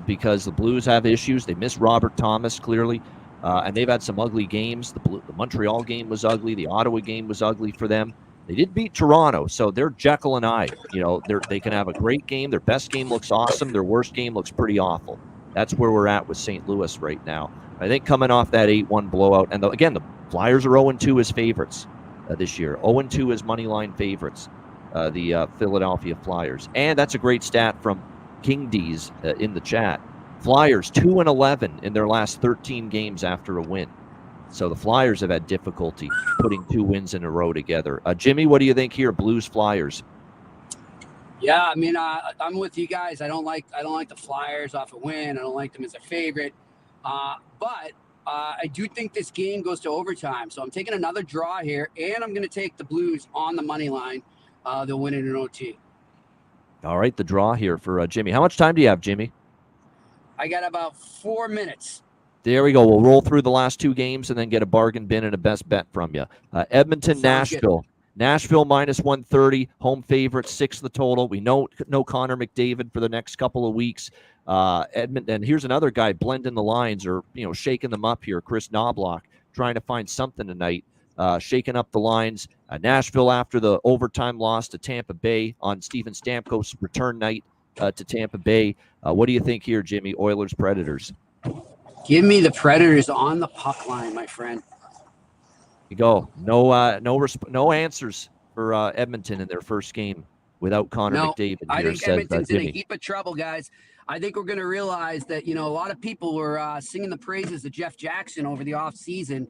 because the Blues have issues. They miss Robert Thomas, clearly, and they've had some ugly games. The Montreal game was ugly. The Ottawa game was ugly for them. They did beat Toronto, so they're Jekyll and Hyde. They can have a great game. Their best game looks awesome. Their worst game looks pretty awful. That's where we're at with St. Louis right now. I think coming off that 8-1 blowout, and again, the Flyers are 0-2 as favorites this year. 0-2 as moneyline favorites, the Philadelphia Flyers. And that's a great stat from King D's in the chat. Flyers 2-11 in their last 13 games after a win. So the Flyers have had difficulty putting 2 wins in a row together. Jimmy, what do you think here? Blues, Flyers? Yeah, I mean, I'm with you guys. I don't like the Flyers off a win. I don't like them as a favorite. But I do think this game goes to overtime. So I'm taking another draw here, and I'm going to take the Blues on the money line. They'll win it in OT. All right, the draw here for Jimmy. How much time do you have, Jimmy? I got about 4 minutes. There we go. We'll roll through the last 2 games and then get a bargain bin and a best bet from you. Edmonton, Nashville. Good. Nashville minus 130, home favorite, 6 the total. We know no Connor McDavid for the next couple of weeks. Edmonton, and here's another guy blending the lines or shaking them up here. Chris Knobloch trying to find something tonight, shaking up the lines. Nashville after the overtime loss to Tampa Bay on Steven Stamkos' return night to Tampa Bay. What do you think here, Jimmy? Oilers, Predators. Give me the Predators on the puck line, my friend. You go. No answers for Edmonton in their first game without Connor McDavid. I here, think says, Edmonton's in Jimmy. a heap of trouble, guys. I think we're going to realize that, a lot of people were singing the praises of Jeff Jackson over the offseason.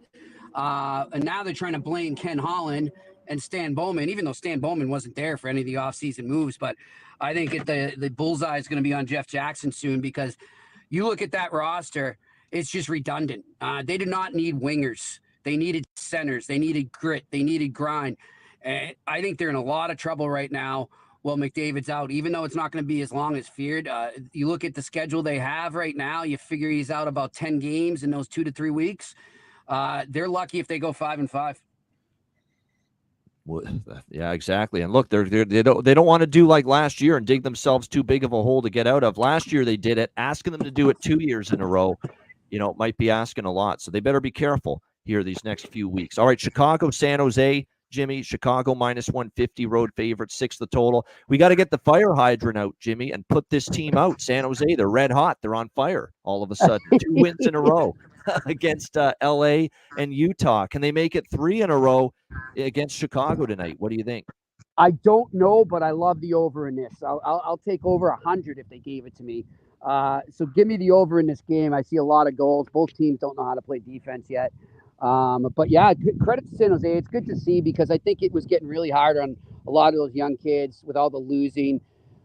And now they're trying to blame Ken Holland and Stan Bowman, even though Stan Bowman wasn't there for any of the offseason moves. But I think the bullseye is going to be on Jeff Jackson soon, because you look at that roster, it's just redundant. They did not need wingers. They needed centers. They needed grit. They needed grind. And I think they're in a lot of trouble right now. Well, McDavid's out, even though it's not going to be as long as feared. You look at the schedule they have right now, you figure he's out about 10 games in those 2 to 3 weeks. They're lucky if they go 5-5. Well, yeah, exactly. And look, they don't want to do like last year and dig themselves too big of a hole to get out of. Last year they did it. Asking them to do it 2 years in a row, might be asking a lot. So they better be careful here these next few weeks. All right, Chicago, San Jose. Jimmy, Chicago minus 150, road favorite, 6 the total. We got to get the fire hydrant out, Jimmy, and put this team out. San Jose, they're red hot. They're on fire all of a sudden. 2 wins in a row against L.A. and Utah. Can they make it 3 in a row against Chicago tonight? What do you think? I don't know, but I love the over in this. I'll take over 100 if they gave it to me. So give me the over in this game. I see a lot of goals. Both teams don't know how to play defense yet. But yeah, credit to San Jose. It's good to see, because I think it was getting really hard on a lot of those young kids with all the losing.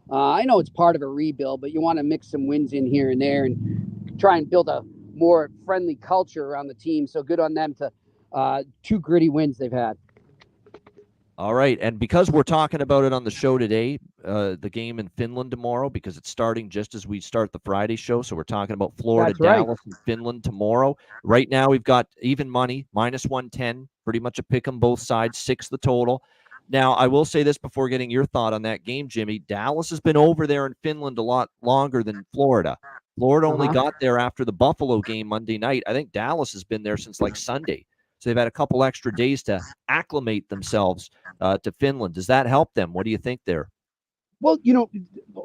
I know it's part of a rebuild, but you want to mix some wins in here and there and try and build a more friendly culture around the team. So good on them to 2 gritty wins they've had. All right, and because we're talking about it on the show today, the game in Finland tomorrow, because it's starting just as we start the Friday show, so we're talking about Florida, Dallas, and Finland tomorrow. Right now, we've got even money, minus 110, pretty much a pick 'em both sides, 6 the total. Now, I will say this before getting your thought on that game, Jimmy. Dallas has been over there in Finland a lot longer than Florida. Florida only got there after the Buffalo game Monday night. I think Dallas has been there since like Sunday. So they've had a couple extra days to acclimate themselves to Finland. Does that help them? What do you think there? Well,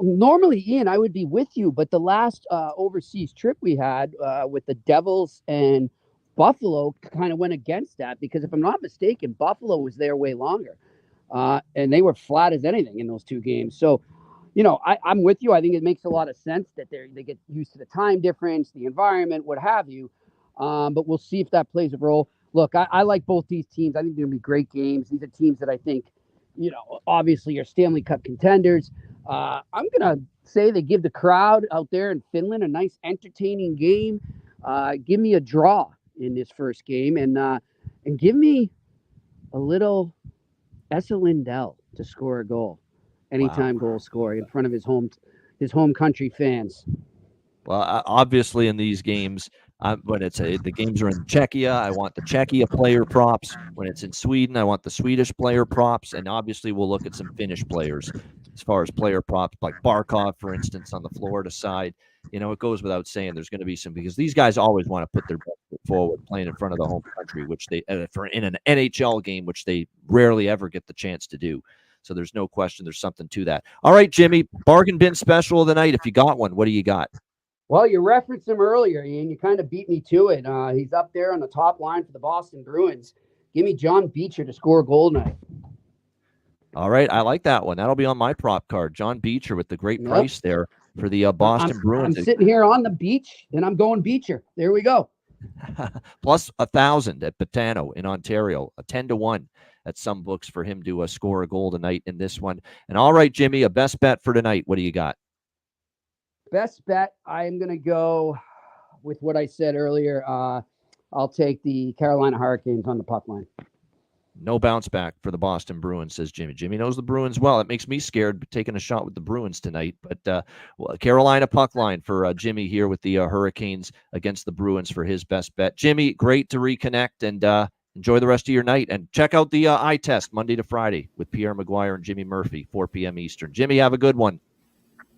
normally, Ian, I would be with you, but the last overseas trip we had with the Devils and Buffalo kind of went against that, because if I'm not mistaken, Buffalo was there way longer, and they were flat as anything in those 2 games. So, I'm with you. I think it makes a lot of sense that they get used to the time difference, the environment, what have you. But we'll see if that plays a role. Look, I like both these teams. I think they're going to be great games. These are teams that I think, obviously are Stanley Cup contenders. I'm going to say they give the crowd out there in Finland a nice, entertaining game. Give me a draw in this first game, and give me a little Esa Lindell to score a goal, anytime goal scorer in front of his home country fans. Well, obviously in these games, when the games are in Czechia, I want the Czechia player props. When it's in Sweden, I want the Swedish player props. And obviously we'll look at some Finnish players as far as player props, like Barkov, for instance, on the Florida side. It goes without saying there's going to be some, because these guys always want to put their best foot forward playing in front of the home country, which they, in an NHL game, which they rarely ever get the chance to do. So there's no question there's something to that. All right, Jimmy, bargain bin special of the night. If you got one, what do you got? Well, you referenced him earlier, Ian. You kind of beat me to it. He's up there on the top line for the Boston Bruins. Give me John Beecher to score a goal tonight. All right, I like that one. That'll be on my prop card. John Beecher with the great price there for the Boston Bruins. I'm sitting here on the beach, and I'm going Beecher. There we go. Plus 1,000 at Botano in Ontario, a 10-1 at some books for him to score a goal tonight in this one. And all right, Jimmy, a best bet for tonight. What do you got? Best bet, I am going to go with what I said earlier. I'll take the Carolina Hurricanes on the puck line. No bounce back for the Boston Bruins, says Jimmy. Jimmy knows the Bruins well. It makes me scared taking a shot with the Bruins tonight. But Carolina puck line for Jimmy here with the Hurricanes against the Bruins for his best bet. Jimmy, great to reconnect, and enjoy the rest of your night. And check out the eye test Monday to Friday with Pierre Maguire and Jimmy Murphy, 4 p.m. Eastern. Jimmy, have a good one.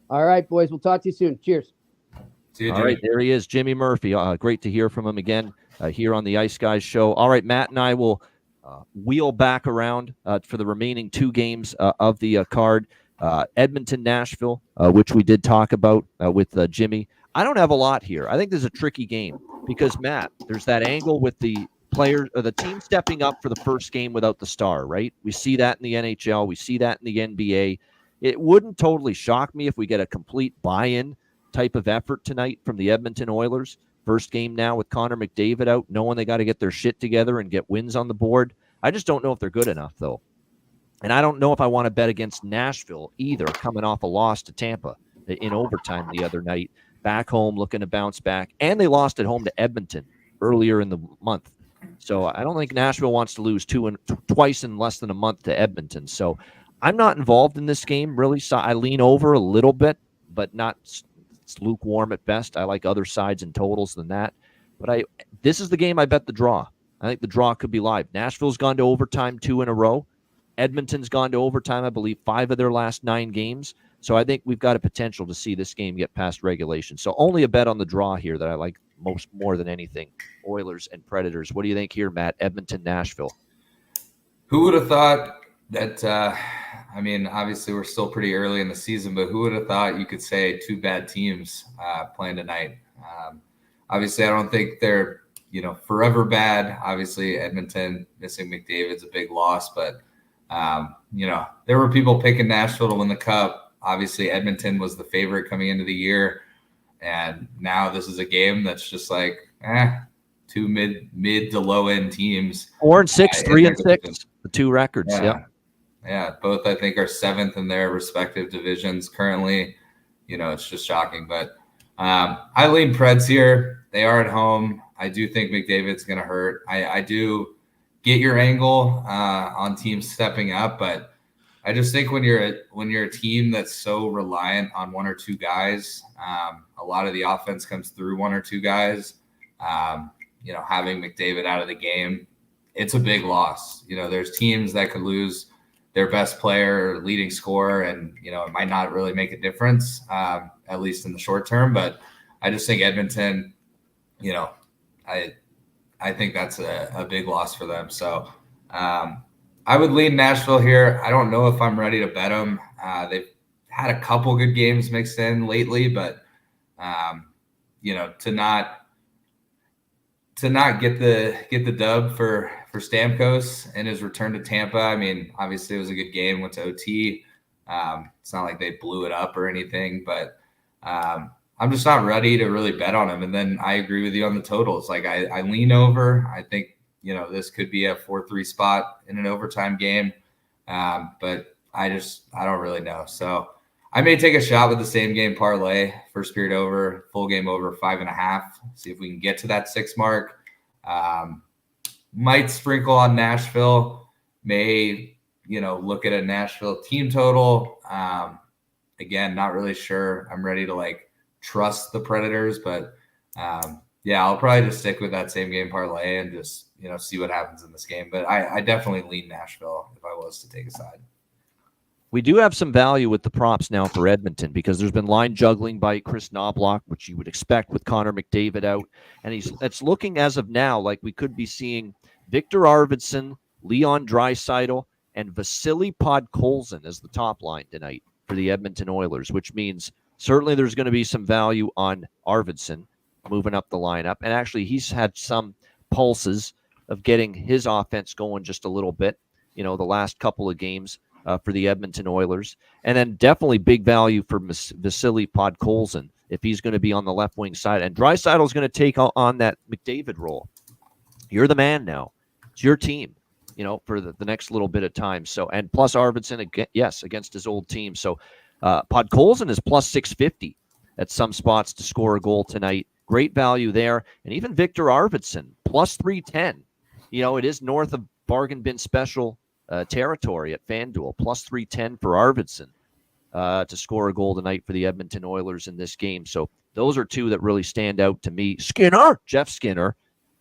All right, boys. We'll talk to you soon. Cheers. See you, All right, there he is, Jimmy Murphy. Great to hear from him again here on the Ice Guys show. All right, Matt and I will wheel back around for the remaining 2 games of the card. Edmonton, Nashville, which we did talk about with Jimmy. I don't have a lot here. I think this is a tricky game because, Matt, there's that angle with the players or the team stepping up for the first game without the star, right? We see that in the NHL. We see that in the NBA. It wouldn't totally shock me if we get a complete buy-in type of effort tonight from the Edmonton Oilers. First game now with Connor McDavid out, knowing they got to get their shit together and get wins on the board. I just don't know if they're good enough, though. And I don't know if I want to bet against Nashville either, coming off a loss to Tampa in overtime the other night. Back home, looking to bounce back. And they lost at home to Edmonton earlier in the month. So I don't think Nashville wants to lose twice in less than a month to Edmonton. So I'm not involved in this game, really. So I lean over a little bit, but not it's lukewarm at best. I like other sides and totals than that. But this is the game I bet the draw. I think the draw could be live. Nashville's gone to overtime 2 in a row. Edmonton's gone to overtime, I believe, 5 of their last 9 games. So I think we've got a potential to see this game get past regulation. So only a bet on the draw here that I like more than anything. Oilers and Predators. What do you think here, Matt? Edmonton, Nashville. Who would have thought that, I mean, obviously we're still pretty early in the season, but who would have thought you could say 2 bad teams playing tonight? Obviously, I don't think they're, forever bad. Obviously, Edmonton missing McDavid's a big loss, but there were people picking Nashville to win the Cup. Obviously, Edmonton was the favorite coming into the year. And now this is a game that's just like, 2 mid to low end teams. 4-6, 3-6, the 2 records. Yeah. Both I think are 7th in their respective divisions currently. It's just shocking. But I lean Preds here. They are at home. I do think McDavid's going to hurt. I do get your angle on teams stepping up, but I just think when you're a team that's so reliant on 1 or 2 guys, a lot of the offense comes through 1 or 2 guys. Having McDavid out of the game, it's a big loss. There's teams that could lose their best player or leading scorer, and it might not really make a difference, at least in the short term. But I just think Edmonton, I think that's a big loss for them. So I would lean Nashville here. I don't know if I'm ready to bet them. They've had a couple good games mixed in lately, but to not get the dub for Stamkos and his return to Tampa. I mean, obviously it was a good game, went to OT. It's not like they blew it up or anything, but I'm just not ready to really bet on them. And then I agree with you on the totals. Like I lean over. I think, this could be a 4-3 spot in an overtime game. But I don't really know. So I may take a shot with the same game parlay, first period over, full game over 5.5. See if we can get to that 6 mark. Might sprinkle on Nashville, may, look at a Nashville team total. Again, not really sure. I'm ready to trust the Predators, but I'll probably just stick with that same game parlay and just, see what happens in this game. But I definitely lean Nashville if I was to take a side. We do have some value with the props now for Edmonton because there's been line juggling by Chris Knobloch, which you would expect with Connor McDavid out. And it's looking as of now like we could be seeing Victor Arvidsson, Leon Draisaitl, and Vasily Podkolzin as the top line tonight for the Edmonton Oilers, which means certainly there's going to be some value on Arvidsson moving up the lineup. And actually, he's had some pulses of getting his offense going just a little bit, the last couple of games for the Edmonton Oilers. And then definitely big value for Vasily Podkolzin if he's going to be on the left wing side. And Draisaitl is going to take on that McDavid role. You're the man now. It's your team, for the next little bit of time. So, and plus Arvidsson, against his old team. So Podkolzin is plus 650 at some spots to score a goal tonight. Great value there. And even Victor Arvidsson, plus 310. It is north of bargain bin special territory at FanDuel, plus 310 for Arvidsson to score a goal tonight for the Edmonton Oilers in this game. So those are 2 that really stand out to me. Jeff Skinner,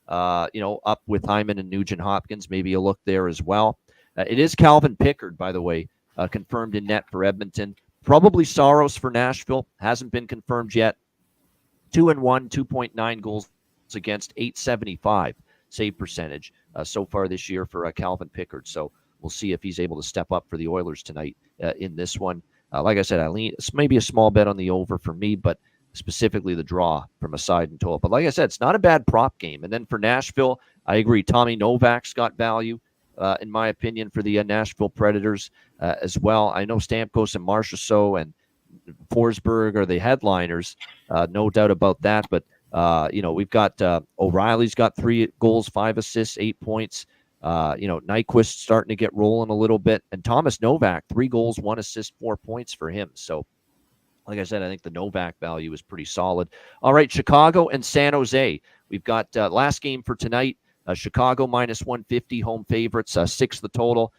up with Hyman and Nugent Hopkins, maybe a look there as well. It is Calvin Pickard, by the way, confirmed in net for Edmonton. Probably Saros for Nashville, hasn't been confirmed yet. 2-1, 2.9 goals against, 875 save percentage so far this year for Calvin Pickard. So we'll see if he's able to step up for the Oilers tonight in this one. Like I said, it's maybe a small bet on the over for me, but specifically the draw from a side and total. But like I said, it's not a bad prop game. And then for Nashville, I agree. Tommy Novak's got value, in my opinion, for the Nashville Predators as well. I know Stamkos and Marchessault and Forsberg are the headliners, no doubt about that. But, we've got O'Reilly's got 3 goals, 5 assists, 8 points. Nyquist starting to get rolling a little bit. And Thomas Novak, 3 goals, 1 assist, 4 points for him. So, like I said, I think the Novak value is pretty solid. All right, Chicago and San Jose. We've got last game for tonight. Chicago minus 150, home favorites, 6 the total.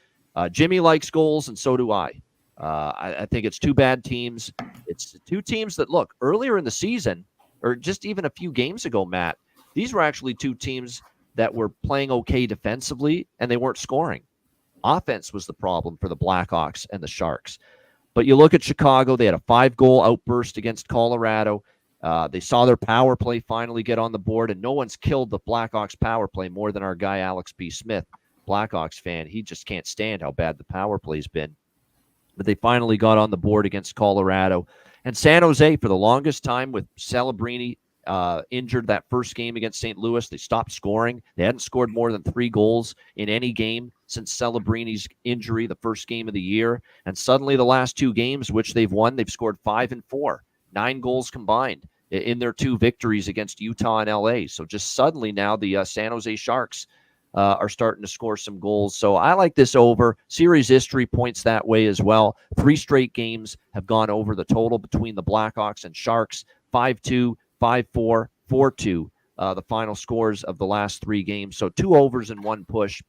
Jimmy likes goals, and so do I. I think it's 2 bad teams. It's 2 teams that, look, earlier in the season, or just even a few games ago, Matt, these were actually 2 teams that were playing okay defensively, and they weren't scoring. Offense was the problem for the Blackhawks and the Sharks. But you look at Chicago, they had a 5-goal outburst against Colorado. They saw their power play finally get on the board, and no one's killed the Blackhawks power play more than our guy Alex B. Smith, Blackhawks fan. He just can't stand how bad the power play's been. But they finally got on the board against Colorado. And San Jose, for the longest time with Celebrini injured that first game against St. Louis, they stopped scoring. They hadn't scored more than 3 goals in any game since Celebrini's injury the first game of the year. And suddenly the last 2 games, which they've won, they've scored 5 and 4, 9 goals combined in their 2 victories against Utah and LA. So just suddenly now the San Jose Sharks are starting to score some goals. So I like this over. Series history points that way as well. 3 straight games have gone over the total between the Blackhawks and Sharks. 5-2, 5-4, 4-2, the final scores of the last 3 games. So 2 overs and 1 push,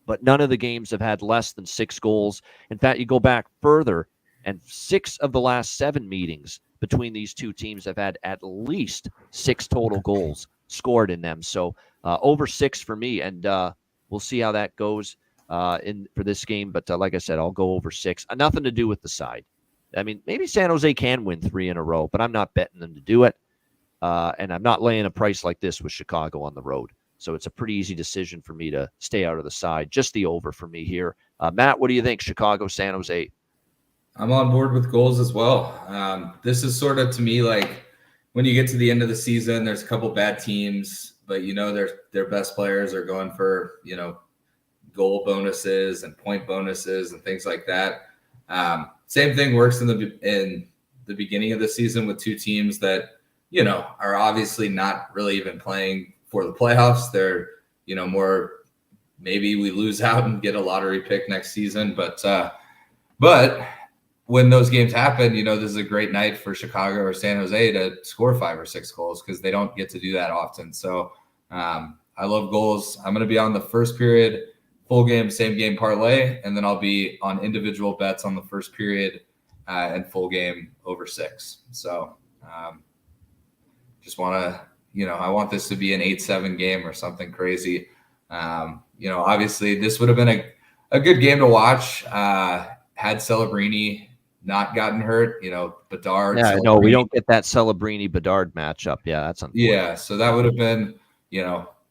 but none of the games have had less than 6 goals. In fact, you go back further, and 6 of the last 7 meetings between these 2 teams have had at least 6 total goals scored in them. So over 6 for me, and we'll see how that goes for this game. But like I said, I'll go over 6. Nothing to do with the side. I mean, maybe San Jose can win 3 in a row, but I'm not betting them to do it. And I'm not laying a price like this with Chicago on the road. So it's a pretty easy decision for me to stay out of the side. Just the over for me here. Matt, what do you think? Chicago, San Jose? I'm on board with goals as well. This is sort of, to me, like when you get to the end of the season, there's a couple bad teams, but their best players are going for, goal bonuses and point bonuses and things like that. Same thing works in the beginning of the season with 2 teams that, are obviously not really even playing for the playoffs. They're, more, maybe we lose out and get a lottery pick next season. But when those games happen, this is a great night for Chicago or San Jose to score 5 or 6 goals because they don't get to do that often. So I love goals. I'm going to be on the first period, full game, same game parlay, and then I'll be on individual bets on the first period and full game over 6. So just want to, I want this to be an 8-7 game or something crazy. Obviously this would have been a good game to watch. Had Celebrini not gotten hurt, Bedard. Yeah, no, we don't get that Celebrini-Bedard matchup. Yeah, that's unfortunate. Yeah, so that would have been,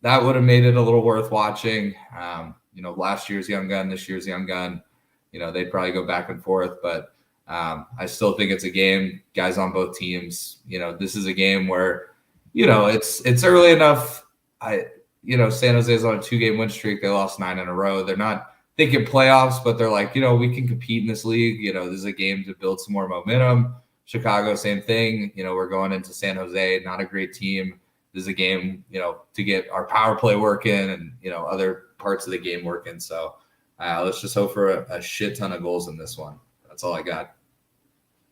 that would have made it a little worth watching. Last year's young gun, this year's young gun, they'd probably go back and forth, but I still think it's a game, guys on both teams. This is a game where, it's early enough. San Jose's on a 2-game win streak. They lost 9 in a row. They're not thinking playoffs, but they're like, we can compete in this league. This is a game to build some more momentum. Chicago, same thing. We're going into San Jose, not a great team. This is a game, to get our power play working and, other parts of the game working. So let's just hope for a shit ton of goals in this one. That's all I got.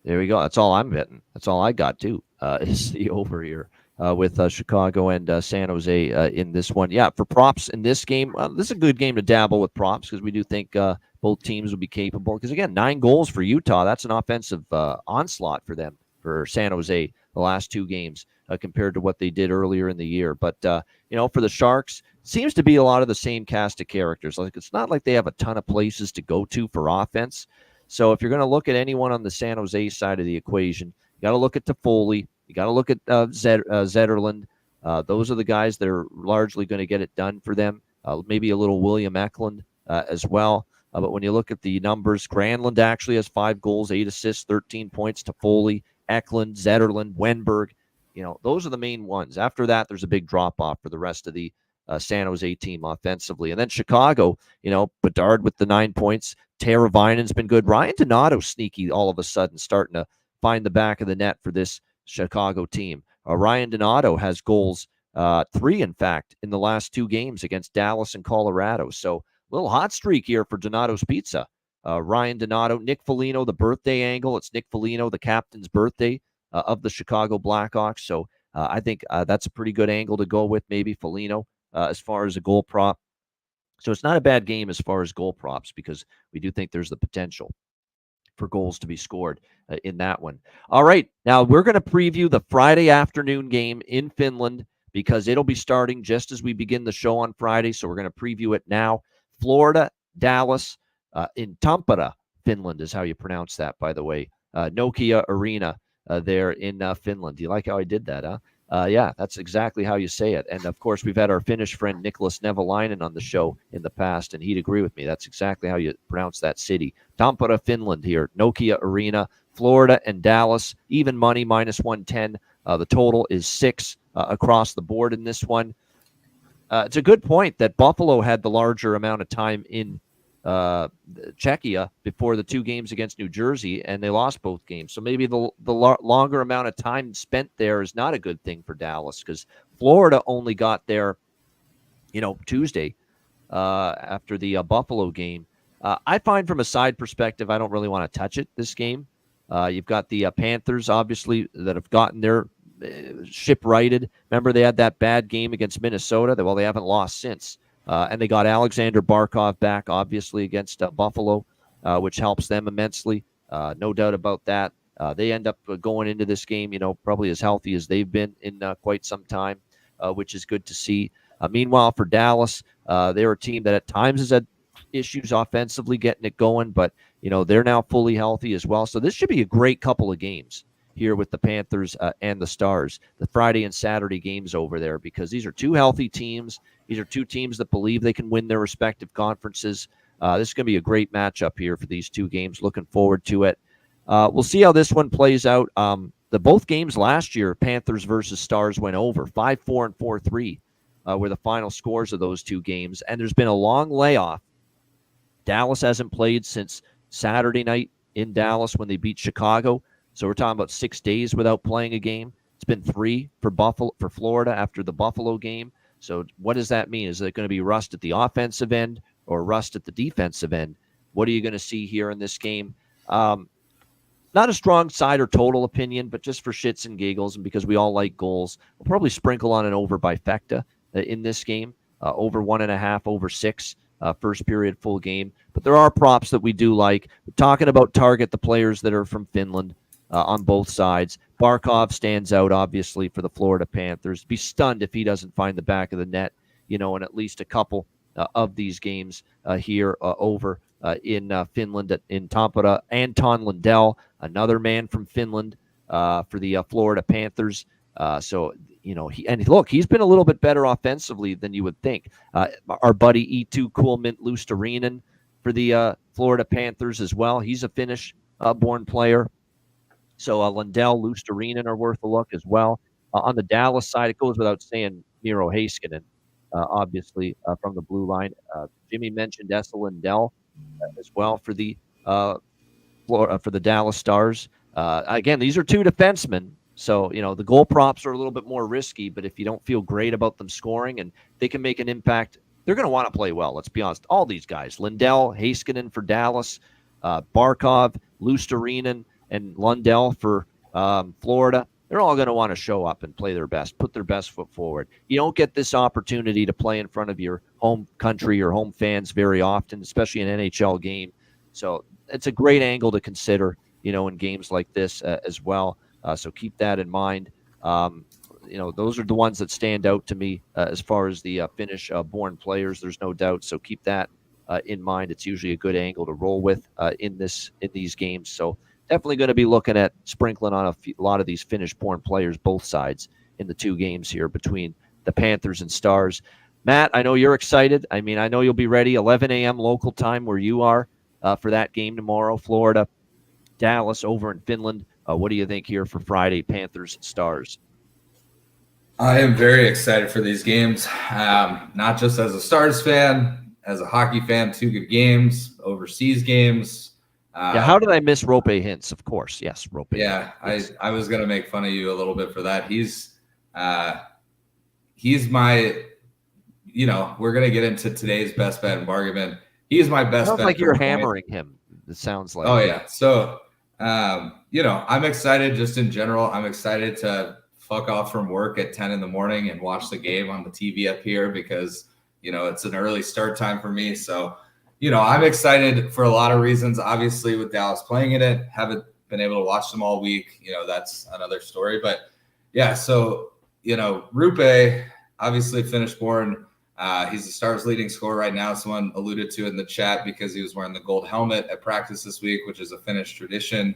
There we go. That's all I'm betting. That's all I got too. Is the over here with Chicago and San Jose in this one. Yeah, for props in this game, this is a good game to dabble with props because we do think both teams will be capable. Because again, 9 goals for Utah. That's an offensive onslaught for them, for San Jose, the last 2 games compared to what they did earlier in the year. But for the Sharks, seems to be a lot of the same cast of characters. Like, it's not like they have a ton of places to go to for offense. So if you're going to look at anyone on the San Jose side of the equation, you got to look at Toffoli. You got to look at Zetterlund. Those are the guys that are largely going to get it done for them. Maybe a little William Eklund as well. But when you look at the numbers, Granlund actually has 5 goals, 8 assists, 13 points. Toffoli, Eklund, Zetterlund, Wenberg. Those are the main ones. After that, there's a big drop-off for the rest of the San Jose team offensively. And then Chicago, Bedard with the 9 points. Teravainen's been good. Ryan Donato sneaky all of a sudden, starting to find the back of the net for this Chicago team. Ryan Donato has goals, 3, in fact, in the last 2 games against Dallas and Colorado. So a little hot streak here for Donato's Pizza. Ryan Donato, Nick Foligno, the birthday angle. It's Nick Foligno, the captain's birthday of the Chicago Blackhawks. So I think that's a pretty good angle to go with, maybe Foligno, as far as a goal prop. So it's not a bad game as far as goal props, because we do think there's the potential for goals to be scored in that one. All right, now we're going to preview the Friday afternoon game in Finland, because it'll be starting just as we begin the show on Friday. So we're going to preview it now. Florida, Dallas, in Tampere, Finland is how you pronounce that, by the way. Nokia Arena there in Finland. Do you like how I did that, huh? Yeah, that's exactly how you say it. And, of course, we've had our Finnish friend Nicholas Nevalainen on the show in the past, and he'd agree with me. That's exactly how you pronounce that city. Tampere, Finland here. Nokia Arena, Florida and Dallas. Even money, -110. The total is 6 across the board in this one. It's a good point that Buffalo had the larger amount of time in Czechia before the 2 games against New Jersey, and they lost both games. So maybe the longer amount of time spent there is not a good thing for Dallas, because Florida only got there, Tuesday after the Buffalo game. I find from a side perspective, I don't really want to touch it this game. You've got the Panthers, obviously, that have gotten their ship righted. Remember, they had that bad game against Minnesota. They haven't lost since. And they got Alexander Barkov back, obviously, against Buffalo, which helps them immensely. No doubt about that. They end up going into this game, probably as healthy as they've been in quite some time, which is good to see. Meanwhile, for Dallas, they're a team that at times has had issues offensively getting it going, but, they're now fully healthy as well. So this should be a great couple of games here with the Panthers and the Stars, the Friday and Saturday games over there, because these are 2 healthy teams. These are 2 teams that believe they can win their respective conferences. This is going to be a great matchup here for these 2 games. Looking forward to it. We'll see how this one plays out. Both games last year, Panthers versus Stars, went over. 5-4 and 4-3 were the final scores of those 2 games. And there's been a long layoff. Dallas hasn't played since Saturday night in Dallas when they beat Chicago. So we're talking about 6 days without playing a game. It's been 3 for Florida after the Buffalo game. So what does that mean? Is it going to be rust at the offensive end or rust at the defensive end? What are you going to see here in this game? Not a strong side or total opinion, but just for shits and giggles, and because we all like goals, we'll probably sprinkle on an over bifecta in this game. Over 1.5, over 6, first period full game. But there are props that we do like. We're talking about target the players that are from Finland. On both sides. Barkov stands out, obviously, for the Florida Panthers. Be stunned if he doesn't find the back of the net, in at least a couple of these games here over in Finland, in Tampere. Anton Lundell, another man from Finland for the Florida Panthers. He's been a little bit better offensively than you would think. Our buddy E2 Kuhlman Luostarinen for the Florida Panthers as well. He's a Finnish-born player. So Lundell, Luostarinen are worth a look as well. On the Dallas side, it goes without saying Miro Heiskanen, obviously, from the blue line. Jimmy mentioned Esa Lundell as well for the Dallas Stars. Again, these are 2 defensemen. So, the goal props are a little bit more risky, but if you don't feel great about them scoring and they can make an impact, they're going to want to play well. Let's be honest. All these guys, Lundell, Heiskanen for Dallas, Barkov, Luostarinen, and Lundell for Florida, they're all going to want to show up and play their best, put their best foot forward. You don't get this opportunity to play in front of your home country or home fans very often, especially an NHL game. So it's a great angle to consider, in games like this as well. So keep that in mind. Those are the ones that stand out to me as far as the Finnish-born players. There's no doubt. So keep that in mind. It's usually a good angle to roll with in these games. So definitely going to be looking at sprinkling on a lot of these Finnish-born players, both sides, in the 2 games here between the Panthers and Stars. Matt, I know you're excited. I mean, I know you'll be ready 11 a.m. local time where you are for that game tomorrow. Florida, Dallas over in Finland. What do you think here for Friday, Panthers, Stars? I am very excited for these games, not just as a Stars fan, as a hockey fan. 2 good games, overseas games. How did I miss Rope Hintz? Of course, yes, Rope. Yeah, yes. I was going to make fun of you a little bit for that. He's my, we're going to get into today's best bet and bargain bin. He's my best bet. Sounds like you're hammering him. It sounds like. Oh, yeah. So, I'm excited just in general. I'm excited to fuck off from work at 10 in the morning and watch the game on the TV up here because, it's an early start time for me. So, I'm excited for a lot of reasons. Obviously, with Dallas playing in it, haven't been able to watch them all week. That's another story. But, yeah, so, Rupe obviously finished born. He's the Stars' leading scorer right now. Someone alluded to it in the chat because he was wearing the gold helmet at practice this week, which is a Finnish tradition.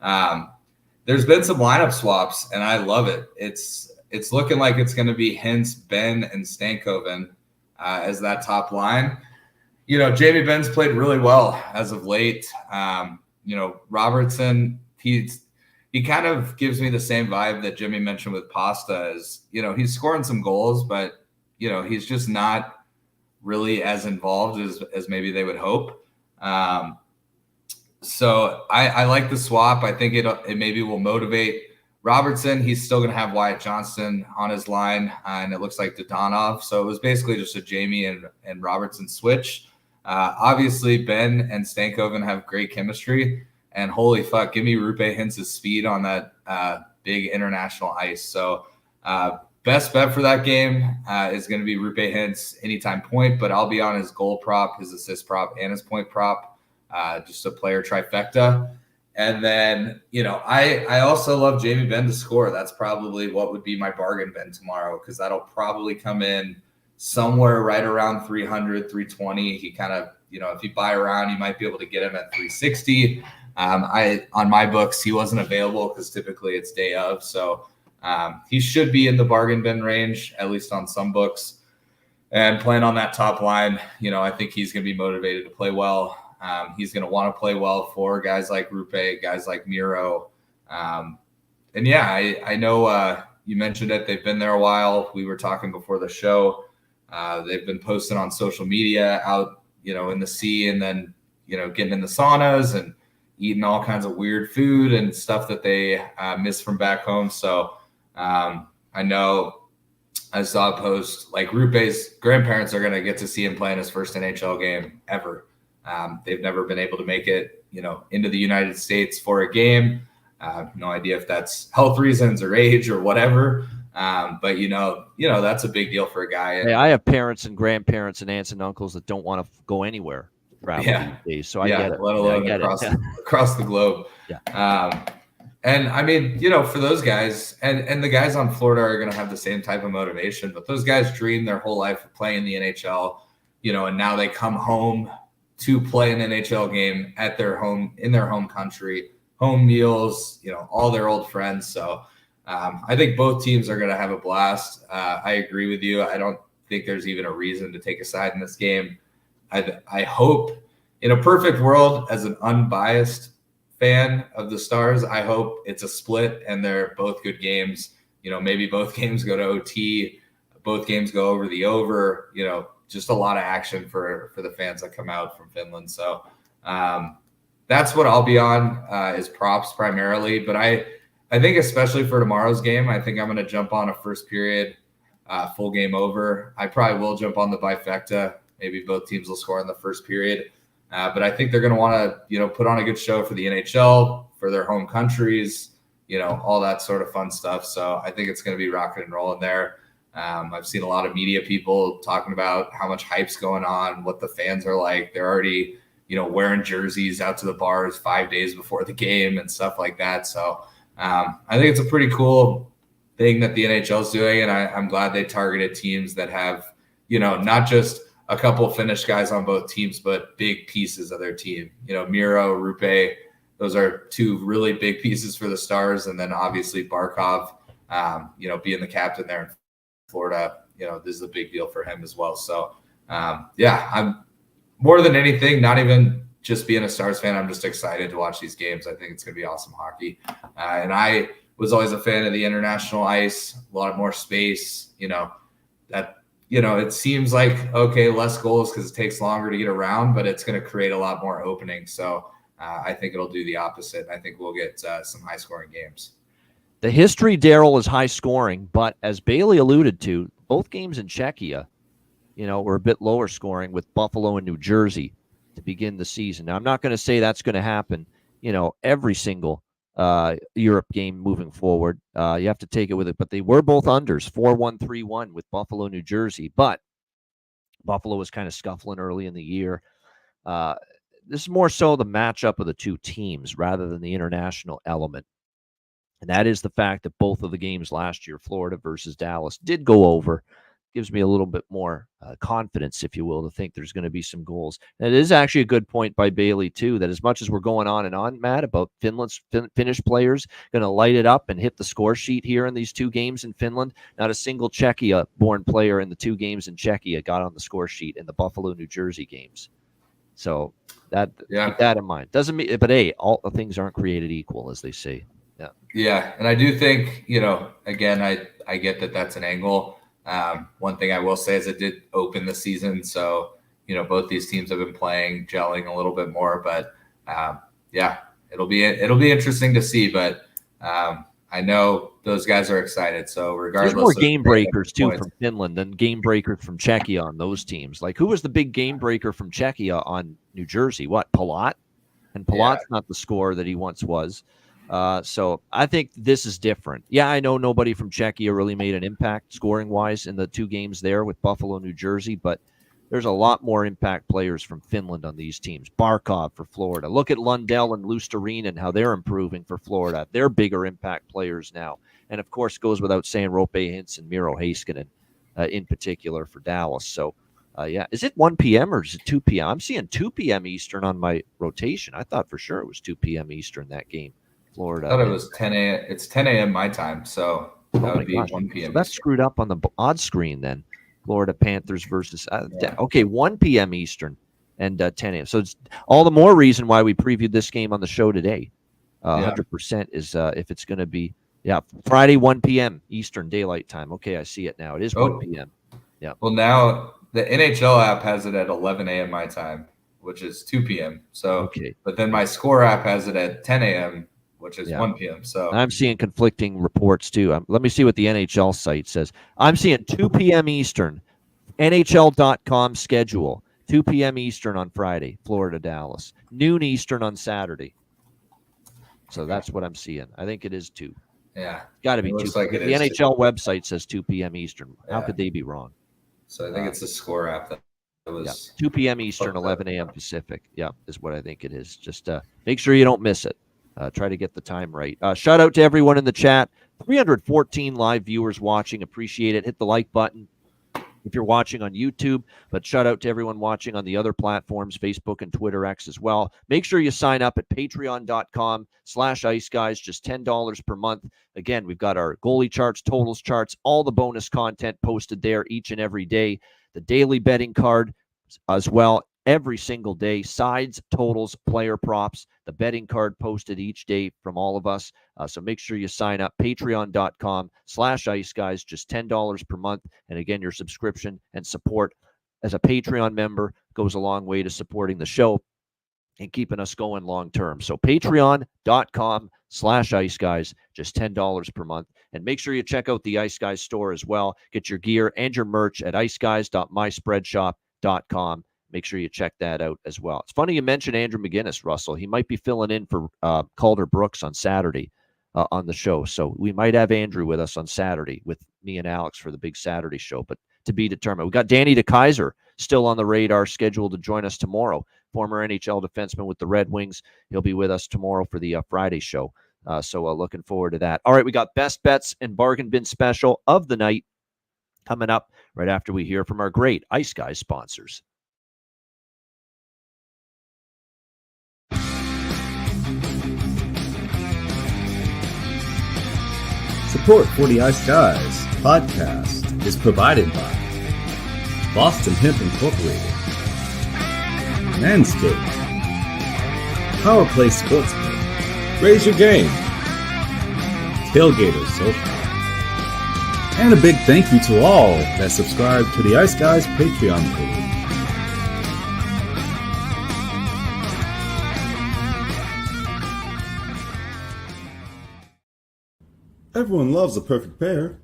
There's been some lineup swaps, and I love it. It's looking like it's going to be Hintz, Ben, and Stankoven as that top line. Jamie Benn's played really well as of late. Robertson, he kind of gives me the same vibe that Jimmy mentioned with Pasta. Is he's scoring some goals, but he's just not really as involved as maybe they would hope. So I like the swap. I think it maybe will motivate Robertson. He's still going to have Wyatt Johnston on his line, and it looks like Dodonov. So it was basically just a Jamie and Robertson switch. Obviously, Ben and Stankoven have great chemistry, and holy fuck, give me Rupe Hintz's speed on that big international ice. So best bet for that game is going to be Rupe Hintz anytime point, but I'll be on his goal prop, his assist prop, and his point prop. Just a player trifecta. And then, I also love Jamie Benn to score. That's probably what would be my bargain bin tomorrow, because that'll probably come in somewhere right around 300, 320. He kind of, if you buy around, you might be able to get him at 360. On my books, he wasn't available because typically it's day of. So he should be in the bargain bin range, at least on some books. And playing on that top line, I think he's going to be motivated to play well. He's going to want to play well for guys like Rupe, guys like Miro. I know you mentioned it. They've been there a while. We were talking before the show. They've been posting on social media out, in the sea, and then, getting in the saunas and eating all kinds of weird food and stuff that they miss from back home. So I know I saw a post like Rupe's grandparents are going to get to see him play in his first NHL game ever. They've never been able to make it, into the United States for a game. No idea if that's health reasons or age or whatever. But that's a big deal for a guy. Hey, I have parents and grandparents and aunts and uncles that don't want to go anywhere travel these days. So I get it. Let alone across the globe. Yeah. And I mean, for those guys and the guys on Florida are going to have the same type of motivation, but those guys dream their whole life of playing the NHL, and now they come home to play an NHL game at in their home country, home meals, all their old friends. So I think both teams are going to have a blast. I agree with you. I don't think there's even a reason to take a side in this game. I hope, in a perfect world, as an unbiased fan of the Stars, I hope it's a split and they're both good games. Maybe both games go to OT, both games go over the over, just a lot of action for the fans that come out from Finland. So that's what I'll be on is props primarily. But I think especially for tomorrow's game, I think I'm going to jump on a first period full game over. I probably will jump on the bifecta. Maybe both teams will score in the first period. But I think they're going to want to, put on a good show for the NHL, for their home countries, all that sort of fun stuff. So I think it's going to be rocking and rolling there. I've seen a lot of media people talking about how much hype's going on, what the fans are like. They're already, wearing jerseys out to the bars 5 days before the game and stuff like that. So I think it's a pretty cool thing that the NHL is doing. And I'm glad they targeted teams that have, not just a couple of Finnish guys on both teams, but big pieces of their team. Miro, Rupe, those are 2 really big pieces for the Stars. And then obviously Barkov, being the captain there in Florida, this is a big deal for him as well. So, I'm more than anything, not even just being a Stars fan, I'm just excited to watch these games. I think it's going to be awesome hockey. And I was always a fan of the international ice, a lot more space, it seems like, okay, less goals because it takes longer to get around, but it's going to create a lot more openings. So I think it'll do the opposite. I think we'll get some high scoring games. The history, Daryl, is high scoring, but as Bailey alluded to, both games in Czechia, were a bit lower scoring with Buffalo and New Jersey to begin the season. Now, I'm not going to say that's going to happen, every single Europe game moving forward. You have to take it with it, but they were both unders, 4-1, 3-1 with Buffalo, New Jersey. But Buffalo was kind of scuffling early in the year. This is more so the matchup of the two teams rather than the international element. And that is the fact that both of the games last year, Florida versus Dallas, did go over. Gives me a little bit more confidence, if you will, to think there's going to be some goals. And it is actually a good point by Bailey, too, that as much as we're going on and on, Matt, about Finnish players going to light it up and hit the score sheet here in these two games in Finland, not a single Czechia-born player in the two games in Czechia got on the score sheet in the Buffalo, New Jersey games. So keep that in mind. Doesn't mean, but hey, all the things aren't created equal, as they say. Yeah, and I do think, again, I get that that's an angle. One thing I will say is it did open the season, so both these teams have been playing, gelling a little bit more. But it'll be interesting to see. But I know those guys are excited. So regardless, there's more game breakers too from Finland than game breakers from Czechia on those teams. Like, who was the big game breaker from Czechia on New Jersey? What, Palat? And Palat's not the scorer that he once was. So I think this is different. Yeah, I know nobody from Czechia really made an impact scoring-wise in the two games there with Buffalo, New Jersey, but there's a lot more impact players from Finland on these teams. Barkov for Florida. Look at Lundell and Lusterin and how they're improving for Florida. They're bigger impact players now. And, of course, goes without saying, Roope Hintz and Miro Heiskanen in particular for Dallas. So, is it 1 p.m. or is it 2 p.m.? I'm seeing 2 p.m. Eastern on my rotation. I thought for sure it was 2 p.m. Eastern that game. Florida. I thought it was 10 a.m. It's 10 a.m. my time, so that would be 1 p.m. So that's screwed up on the odd screen then. Florida Panthers versus 1 p.m. Eastern and 10 a.m. So it's all the more reason why we previewed this game on the show today. 100% is if it's going to be Friday 1 p.m. Eastern Daylight Time. Okay, I see it now. It is 1 p.m. Yeah. Well, now the NHL app has it at 11 a.m. my time, which is 2 p.m. So, but then my Score app has it at 10 a.m. which is 1 p.m. So I'm seeing conflicting reports too. Let me see what the NHL site says. I'm seeing 2 p.m. Eastern, NHL.com schedule, 2 p.m. Eastern on Friday, Florida, Dallas, noon Eastern on Saturday. So that's what I'm seeing. I think it is 2. Yeah. Got to be 2. Like the NHL website says 2 p.m. Eastern. How could they be wrong? So I think it's the Score app that was 2 p.m. Eastern, 11 a.m. Pacific. Yeah, is what I think it is. Just make sure you don't miss it. Try to get the time right. Shout out to everyone in the chat. 314 live viewers watching. Appreciate it. Hit the like button if you're watching on YouTube. But shout out to everyone watching on the other platforms, Facebook and Twitter X as well. Make sure you sign up at patreon.com/iceguys, just $10 per month. Again, we've got our goalie charts, totals charts, all the bonus content posted there each and every day. The daily betting card as well. Every single day, sides, totals, player props, the betting card posted each day from all of us. So make sure you sign up, patreon.com/iceguys, just $10 per month. And again, your subscription and support as a Patreon member goes a long way to supporting the show and keeping us going long term. So patreon.com/iceguys, just $10 per month. And make sure you check out the Ice Guys store as well. Get your gear and your merch at iceguys.myspreadshop.com. Make sure you check that out as well. It's funny you mentioned Andrew McGinnis, Russell. He might be filling in for Calder Brooks on Saturday on the show. So we might have Andrew with us on Saturday with me and Alex for the big Saturday show, but to be determined. We got Danny DeKaiser still on the radar, scheduled to join us tomorrow. Former NHL defenseman with the Red Wings. He'll be with us tomorrow for the Friday show. So looking forward to that. All right, we got best bets and bargain bin special of the night coming up right after we hear from our great Ice Guys sponsors. Support for the Ice Guys podcast is provided by Boston Hemp Incorporated, Manscaped, Power Play Sportsbook, Raise Your Game, Tailgater Social, and a big thank you to all that subscribe to the Ice Guys Patreon page. Everyone loves a perfect pair.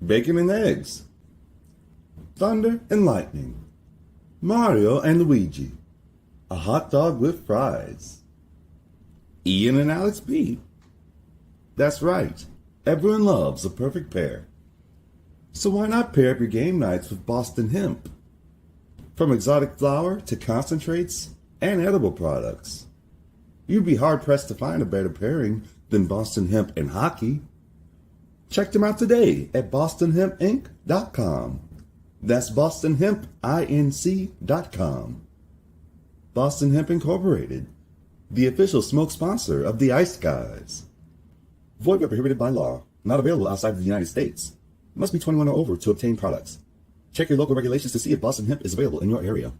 Bacon and eggs. Thunder and lightning. Mario and Luigi. A hot dog with fries. Ian and Alex B. That's right. Everyone loves a perfect pair. So why not pair up your game nights with Boston Hemp? From exotic flower to concentrates and edible products. You'd be hard-pressed to find a better pairing than Boston Hemp and hockey. Check them out today at bostonhempinc.com. That's bostonhempinc.com. Boston Hemp Incorporated, the official smoke sponsor of the Ice Guys. Void where prohibited by law. Not available outside of the United States. Must be 21 or over to obtain products. Check your local regulations to see if Boston Hemp is available in your area.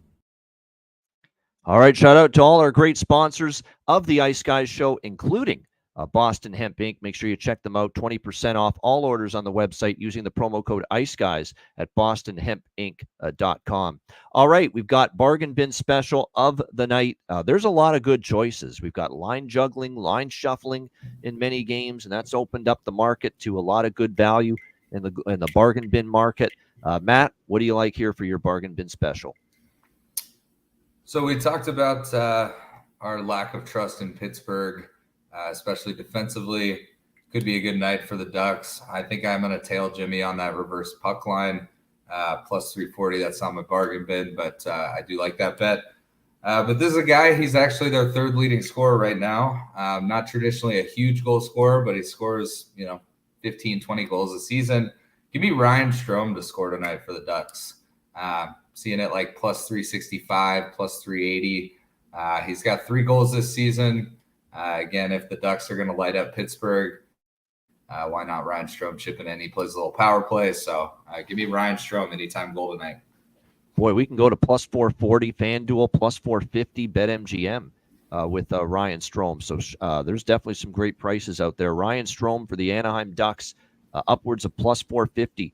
All right, shout out to all our great sponsors of the Ice Guys show, including Boston Hemp Inc. Make sure you check them out. 20% off all orders on the website using the promo code ICEGUYS at bostonhempinc.com. All right, we've got bargain bin special of the night. There's a lot of good choices. We've got line juggling, line shuffling in many games, and that's opened up the market to a lot of good value in the bargain bin market. Matt, what do you like here for your bargain bin special? So we talked about our lack of trust in Pittsburgh, especially defensively. Could be a good night for the Ducks. I think I'm going to tail Jimmy on that reverse puck line, plus 340. That's on my bargain bin, but I do like that bet. But this is a guy, he's actually their third leading scorer right now. Not traditionally a huge goal scorer, but he scores, 15, 20 goals a season. Give me Ryan Strome to score tonight for the Ducks. Seeing it like plus 365, plus 380. He's got 3 goals this season. Again, if the Ducks are going to light up Pittsburgh, why not Ryan Strome chipping in? He plays a little power play. So give me Ryan Strome anytime goal tonight. Boy, we can go to plus 440 FanDuel, plus 450 BetMGM with Ryan Strome. So there's definitely some great prices out there. Ryan Strome for the Anaheim Ducks, upwards of plus 450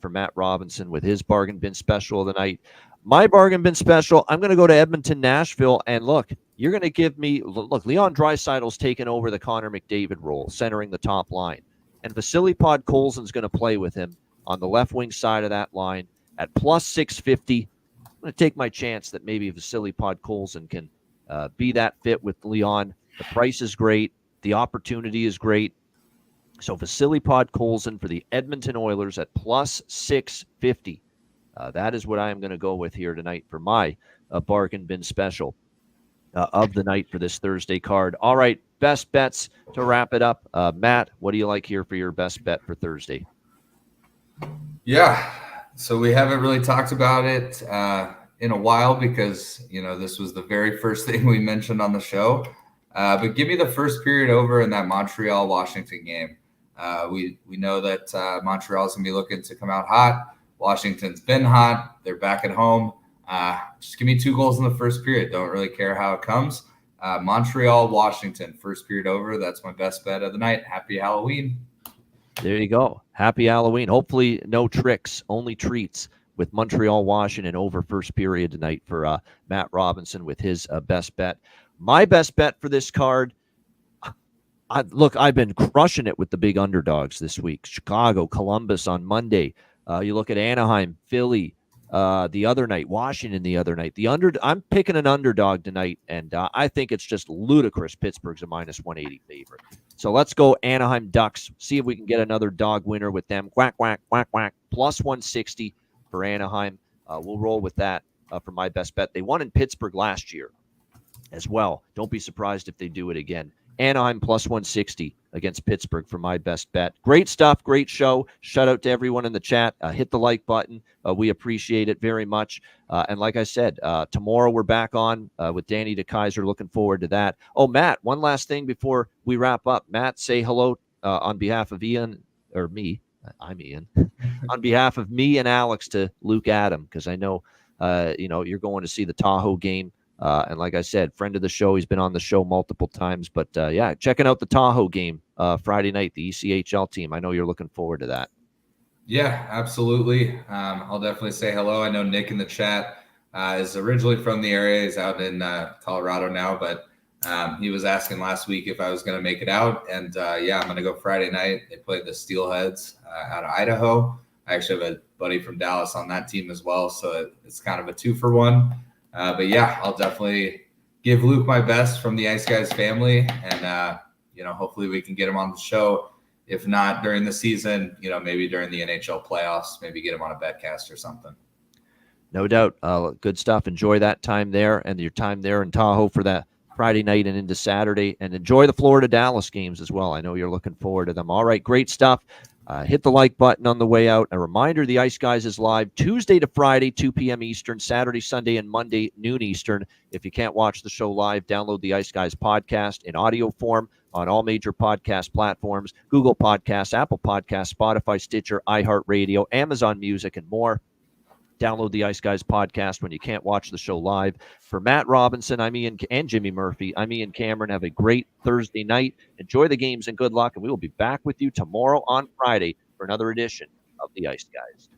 for Matt Robinson with his bargain bin special of the night. My bargain bin special, I'm going to go to Edmonton, Nashville, and look, you're going to give me, Leon Draisaitl's taken over the Connor McDavid role, centering the top line. And Vasily Podkolzin's going to play with him on the left wing side of that line at plus 650. I'm going to take my chance that maybe Vasily Podkolzin can be that fit with Leon. The price is great. The opportunity is great. So Vasily Podkolzin for the Edmonton Oilers at plus 650. That is what I am going to go with here tonight for my bargain bin special of the night for this Thursday card. All right, best bets to wrap it up. Matt, what do you like here for your best bet for Thursday? Yeah, so we haven't really talked about it in a while because, this was the very first thing we mentioned on the show. But give me the first period over in that Montreal-Washington game. We know that Montreal's going to be looking to come out hot. Washington's been hot. They're back at home. Just give me 2 goals in the first period. Don't really care how it comes. Montreal, Washington, first period over. That's my best bet of the night. Happy Halloween. There you go. Happy Halloween. Hopefully no tricks, only treats with Montreal, Washington over first period tonight for Matt Robinson with his best bet. My best bet for this card, I've been crushing it with the big underdogs this week. Chicago, Columbus on Monday. You look at Anaheim, Philly the other night, Washington the other night. I'm picking an underdog tonight, and I think it's just ludicrous. Pittsburgh's a minus 180 favorite. So let's go Anaheim Ducks. See if we can get another dog winner with them. Quack, quack, quack, quack. Plus 160 for Anaheim. We'll roll with that for my best bet. They won in Pittsburgh last year as well. Don't be surprised if they do it again. Anaheim plus 160 against Pittsburgh for my best bet. Great stuff. Great show. Shout out to everyone in the chat. Hit the like button. We appreciate it very much. And like I said, tomorrow we're back on with Danny DeKaiser. Looking forward to that. Oh, Matt, one last thing before we wrap up. Matt, say hello on behalf of Ian or me. I'm Ian. On behalf of me and Alex to Luke Adam, because I know, you're going to see the Tahoe game. And like I said, friend of the show, he's been on the show multiple times. But checking out the Tahoe game Friday night, the ECHL team. I know you're looking forward to that. Yeah, absolutely. I'll definitely say hello. I know Nick in the chat is originally from the area. He's out in Colorado now, but he was asking last week if I was going to make it out. And I'm going to go Friday night. They played the Steelheads out of Idaho. I actually have a buddy from Dallas on that team as well. So it's kind of a 2-for-1. I'll definitely give Luke my best from the Ice Guys family. And, hopefully we can get him on the show. If not during the season, maybe during the NHL playoffs, maybe get him on a betcast or something. No doubt. Good stuff. Enjoy that time there and your time there in Tahoe for that Friday night and into Saturday. And enjoy the Florida-Dallas games as well. I know you're looking forward to them. All right, great stuff. Hit the like button on the way out. A reminder, the Ice Guys is live Tuesday to Friday, 2 p.m. Eastern, Saturday, Sunday, and Monday, noon Eastern. If you can't watch the show live, download the Ice Guys podcast in audio form on all major podcast platforms, Google Podcasts, Apple Podcasts, Spotify, Stitcher, iHeartRadio, Amazon Music, and more. Download the Ice Guys podcast when you can't watch the show live. For Matt Robinson, I'm Ian, and Jimmy Murphy, I'm Ian Cameron. Have a great Thursday night. Enjoy the games and good luck, and we will be back with you tomorrow on Friday for another edition of the Ice Guys.